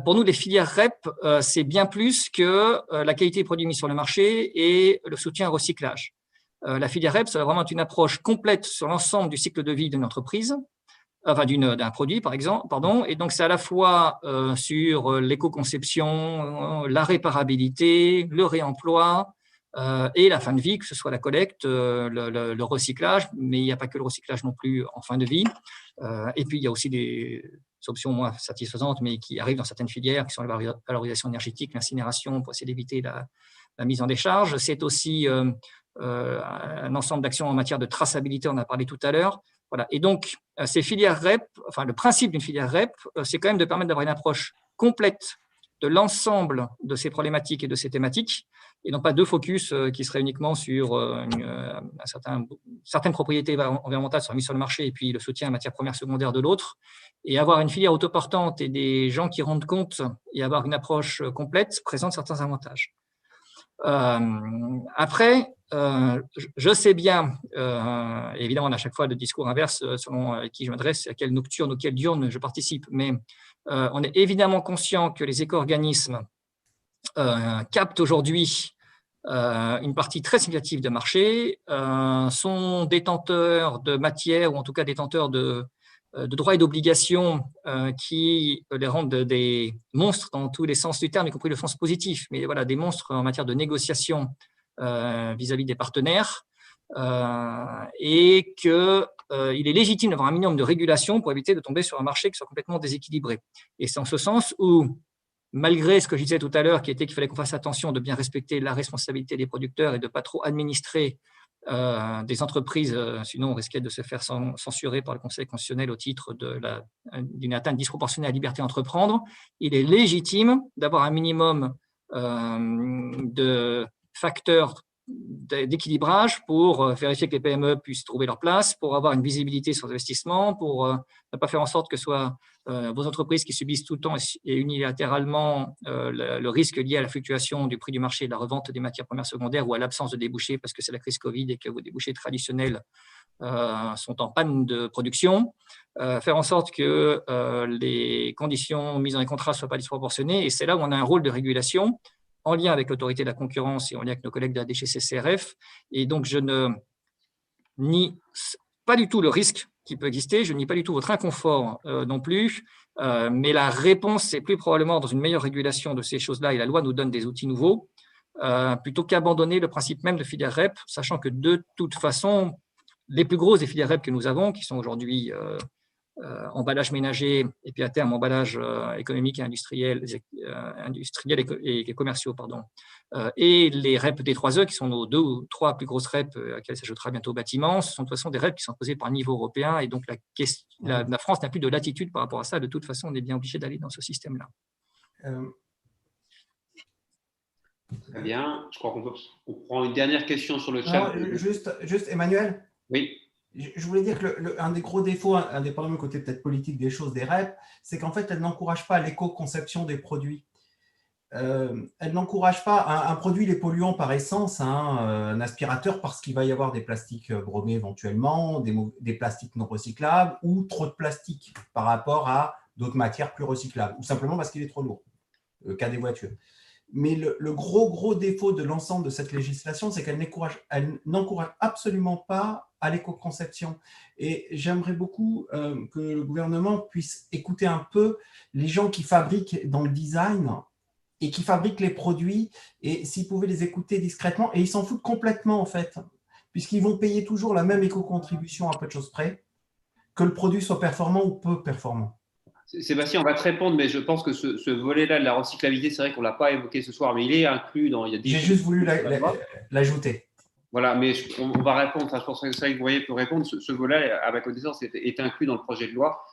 pour nous, les filières REP, c'est bien plus que la qualité des produits mis sur le marché et le soutien au recyclage. La filière REP, ça va vraiment être une approche complète sur l'ensemble du cycle de vie d'une entreprise, enfin d'un produit, par exemple, pardon. Et donc, c'est à la fois sur l'éco-conception, la réparabilité, le réemploi, et la fin de vie, que ce soit la collecte, le recyclage, mais il n'y a pas que le recyclage non plus en fin de vie. Et puis, il y a aussi des options moins satisfaisantes, mais qui arrivent dans certaines filières, qui sont la valorisation énergétique, l'incinération, pour essayer d'éviter la mise en décharge. C'est aussi un ensemble d'actions en matière de traçabilité, on en a parlé tout à l'heure. Voilà. Et donc, ces filières REP, enfin, le principe d'une filière REP, c'est quand même de permettre d'avoir une approche complète de l'ensemble de ces problématiques et de ces thématiques, et non pas de focus qui serait uniquement sur certaines propriétés environnementales qui sont mises sur le marché et puis le soutien à matière première secondaire de l'autre, et avoir une filière autoportante et des gens qui rendent compte et avoir une approche complète présente certains avantages. Après, je sais bien, évidemment, on a à chaque fois le discours inverse selon à qui je m'adresse, à quelle nocturne ou quelle diurne je participe, mais on est évidemment conscient que les éco-organismes captent aujourd'hui une partie très significative de marché, sont détenteurs de matières ou en tout cas détenteurs de droits et d'obligations qui les rendent des monstres dans tous les sens du terme, y compris le sens positif, mais voilà, des monstres en matière de négociation vis-à-vis des partenaires, et qu'il est légitime d'avoir un minimum de régulation pour éviter de tomber sur un marché qui soit complètement déséquilibré. Et c'est en ce sens où, malgré ce que je disais tout à l'heure, qui était qu'il fallait qu'on fasse attention de bien respecter la responsabilité des producteurs et de ne pas trop administrer des entreprises, sinon on risquait de se faire censurer par le Conseil constitutionnel au titre d'une atteinte disproportionnée à la liberté d'entreprendre, il est légitime d'avoir un minimum de facteurs d'équilibrage pour vérifier que les PME puissent trouver leur place, pour avoir une visibilité sur l'investissement, pour ne pas faire en sorte que ce soit vos entreprises qui subissent tout le temps et unilatéralement le risque lié à la fluctuation du prix du marché et de la revente des matières premières secondaires ou à l'absence de débouchés parce que c'est la crise Covid et que vos débouchés traditionnels sont en panne de production, faire en sorte que les conditions mises dans les contrats ne soient pas disproportionnées. Et c'est là où on a un rôle de régulation en lien avec l'autorité de la concurrence et en lien avec nos collègues de la DGCCRF. Et donc, je ne nie pas du tout le risque qui peut exister, je ne nie pas du tout votre inconfort non plus, mais la réponse, c'est plus probablement dans une meilleure régulation de ces choses-là, et la loi nous donne des outils nouveaux, plutôt qu'abandonner le principe même de filière REP, sachant que de toute façon, les plus grosses des filières REP que nous avons, qui sont aujourd'hui emballage ménager et puis à terme emballage économique et industriel et commerciaux, pardon, et les REP des 3E qui sont nos 2 ou 3 plus grosses REP à laquelle s'ajoutera bientôt bâtiment, ce sont de toute façon des REP qui sont posées par niveau européen et donc la France n'a plus de latitude par rapport à ça. De toute façon, on est bien obligé d'aller dans ce système-là. Très bien. Je crois qu'on prend une dernière question sur le chat. Alors, juste Emmanuel. Oui. Je voulais dire que un des gros défauts, indépendamment du côté peut-être politique des choses, des REP, c'est qu'en fait, elles n'encouragent pas l'éco-conception des produits. Elles n'encouragent pas un produit, les polluants par essence, un aspirateur, parce qu'il va y avoir des plastiques bromés éventuellement, des plastiques non recyclables ou trop de plastique par rapport à d'autres matières plus recyclables, ou simplement parce qu'il est trop lourd, le cas des voitures. Mais le gros défaut de l'ensemble de cette législation, c'est qu'elle n'encourage absolument pas à l'éco-conception. Et j'aimerais beaucoup que le gouvernement puisse écouter un peu les gens qui fabriquent dans le design et qui fabriquent les produits, et s'ils pouvaient les écouter discrètement, et ils s'en foutent complètement en fait, puisqu'ils vont payer toujours la même éco-contribution à peu de choses près, que le produit soit performant ou peu performant. Sébastien, on va te répondre, mais je pense que ce volet-là de la recyclabilité, c'est vrai qu'on ne l'a pas évoqué ce soir, mais il est inclus dans… J'ai juste voulu l'ajouter. Voilà, mais on va répondre. Enfin, je pense que c'est vrai que vous voyez peut répondre. Ce volet, à ma connaissance, est inclus dans le projet de loi.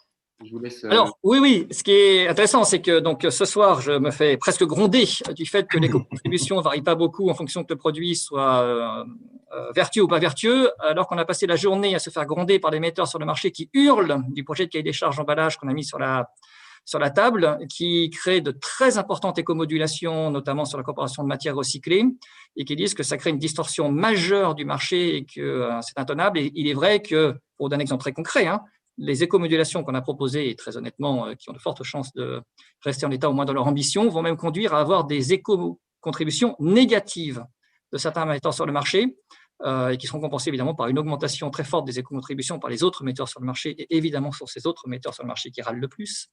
Je vous laisse… Alors, oui, ce qui est intéressant, c'est que donc, ce soir, je me fais presque gronder du fait que l'éco-contribution ne varie pas beaucoup en fonction que le produit soit vertueux ou pas vertueux, alors qu'on a passé la journée à se faire gronder par des metteurs sur le marché qui hurlent du projet de cahier des charges d'emballage qu'on a mis sur la table, qui crée de très importantes écomodulations, notamment sur la corporation de matières recyclées, et qui disent que ça crée une distorsion majeure du marché et que c'est intenable. Et il est vrai que, pour donner un exemple très concret, les écomodulations qu'on a proposées, et très honnêtement, qui ont de fortes chances de rester en état, au moins dans leur ambition, vont même conduire à avoir des éco-contributions négatives de certains metteurs sur le marché, et qui seront compensées évidemment par une augmentation très forte des éco-contributions par les autres metteurs sur le marché, et évidemment sur ces autres metteurs sur le marché qui râlent le plus.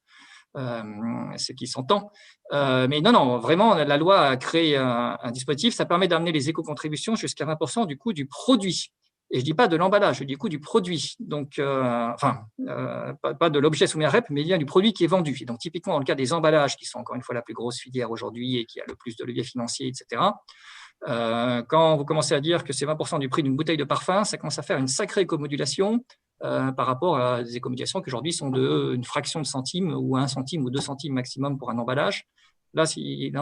Ce qui s'entend. Mais non, vraiment, la loi a créé un dispositif, ça permet d'amener les éco-contributions jusqu'à 20% du coût du produit. Et je ne dis pas de l'emballage, je dis du coût du produit. Donc, pas de l'objet soumis à REP, mais bien du produit qui est vendu. Et donc, typiquement, dans le cas des emballages, qui sont encore une fois la plus grosse filière aujourd'hui et qui a le plus de leviers financiers, etc., quand vous commencez à dire que c'est 20% du prix d'une bouteille de parfum, ça commence à faire une sacrée écomodulation par rapport à des écomodulations qui aujourd'hui sont d'une fraction de centime ou 1 centime ou 2 centimes maximum pour un emballage. Là,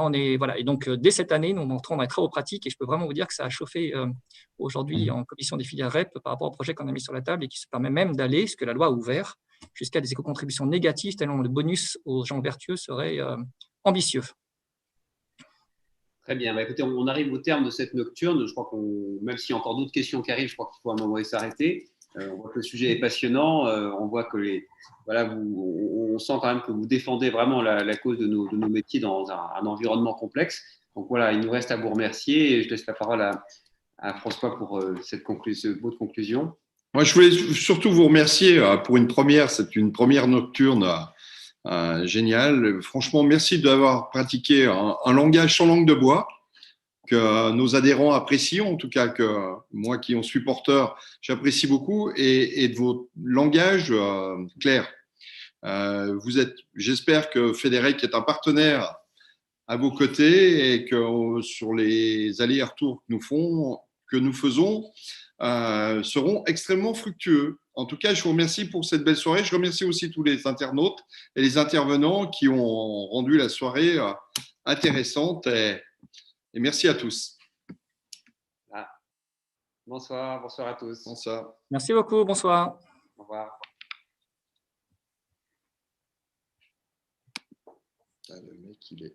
on est… Voilà. Et donc, dès cette année, nous entrons dans les travaux pratiques et je peux vraiment vous dire que ça a chauffé aujourd'hui en commission des filières REP par rapport au projet qu'on a mis sur la table et qui se permet même d'aller, ce que la loi a ouvert, jusqu'à des éco-contributions négatives, tellement le bonus aux gens vertueux serait ambitieux. Très bien. Bah, écoutez, on arrive au terme de cette nocturne. Je crois même s'il y a encore d'autres questions qui arrivent, je crois qu'il faut à un moment s'arrêter. On voit que le sujet est passionnant. On voit que on sent quand même que vous défendez vraiment la cause de nos métiers dans un environnement complexe. Donc voilà, il nous reste à vous remercier et je laisse la parole à François pour ce mot de conclusion. Moi, je voulais surtout vous remercier pour une première. C'est une première nocturne géniale. Franchement, merci d'avoir pratiqué un langage sans langue de bois que nos adhérents apprécient, en tout cas que moi qui en suis porteur, j'apprécie beaucoup, et de votre langage clair. J'espère que Federac est un partenaire à vos côtés et que sur les allers-retours que nous faisons seront extrêmement fructueux. En tout cas, je vous remercie pour cette belle soirée. Je remercie aussi tous les internautes et les intervenants qui ont rendu la soirée intéressante. Et merci à tous. Bonsoir à tous. Bonsoir. Merci beaucoup, bonsoir. Au revoir. Le mec, il est…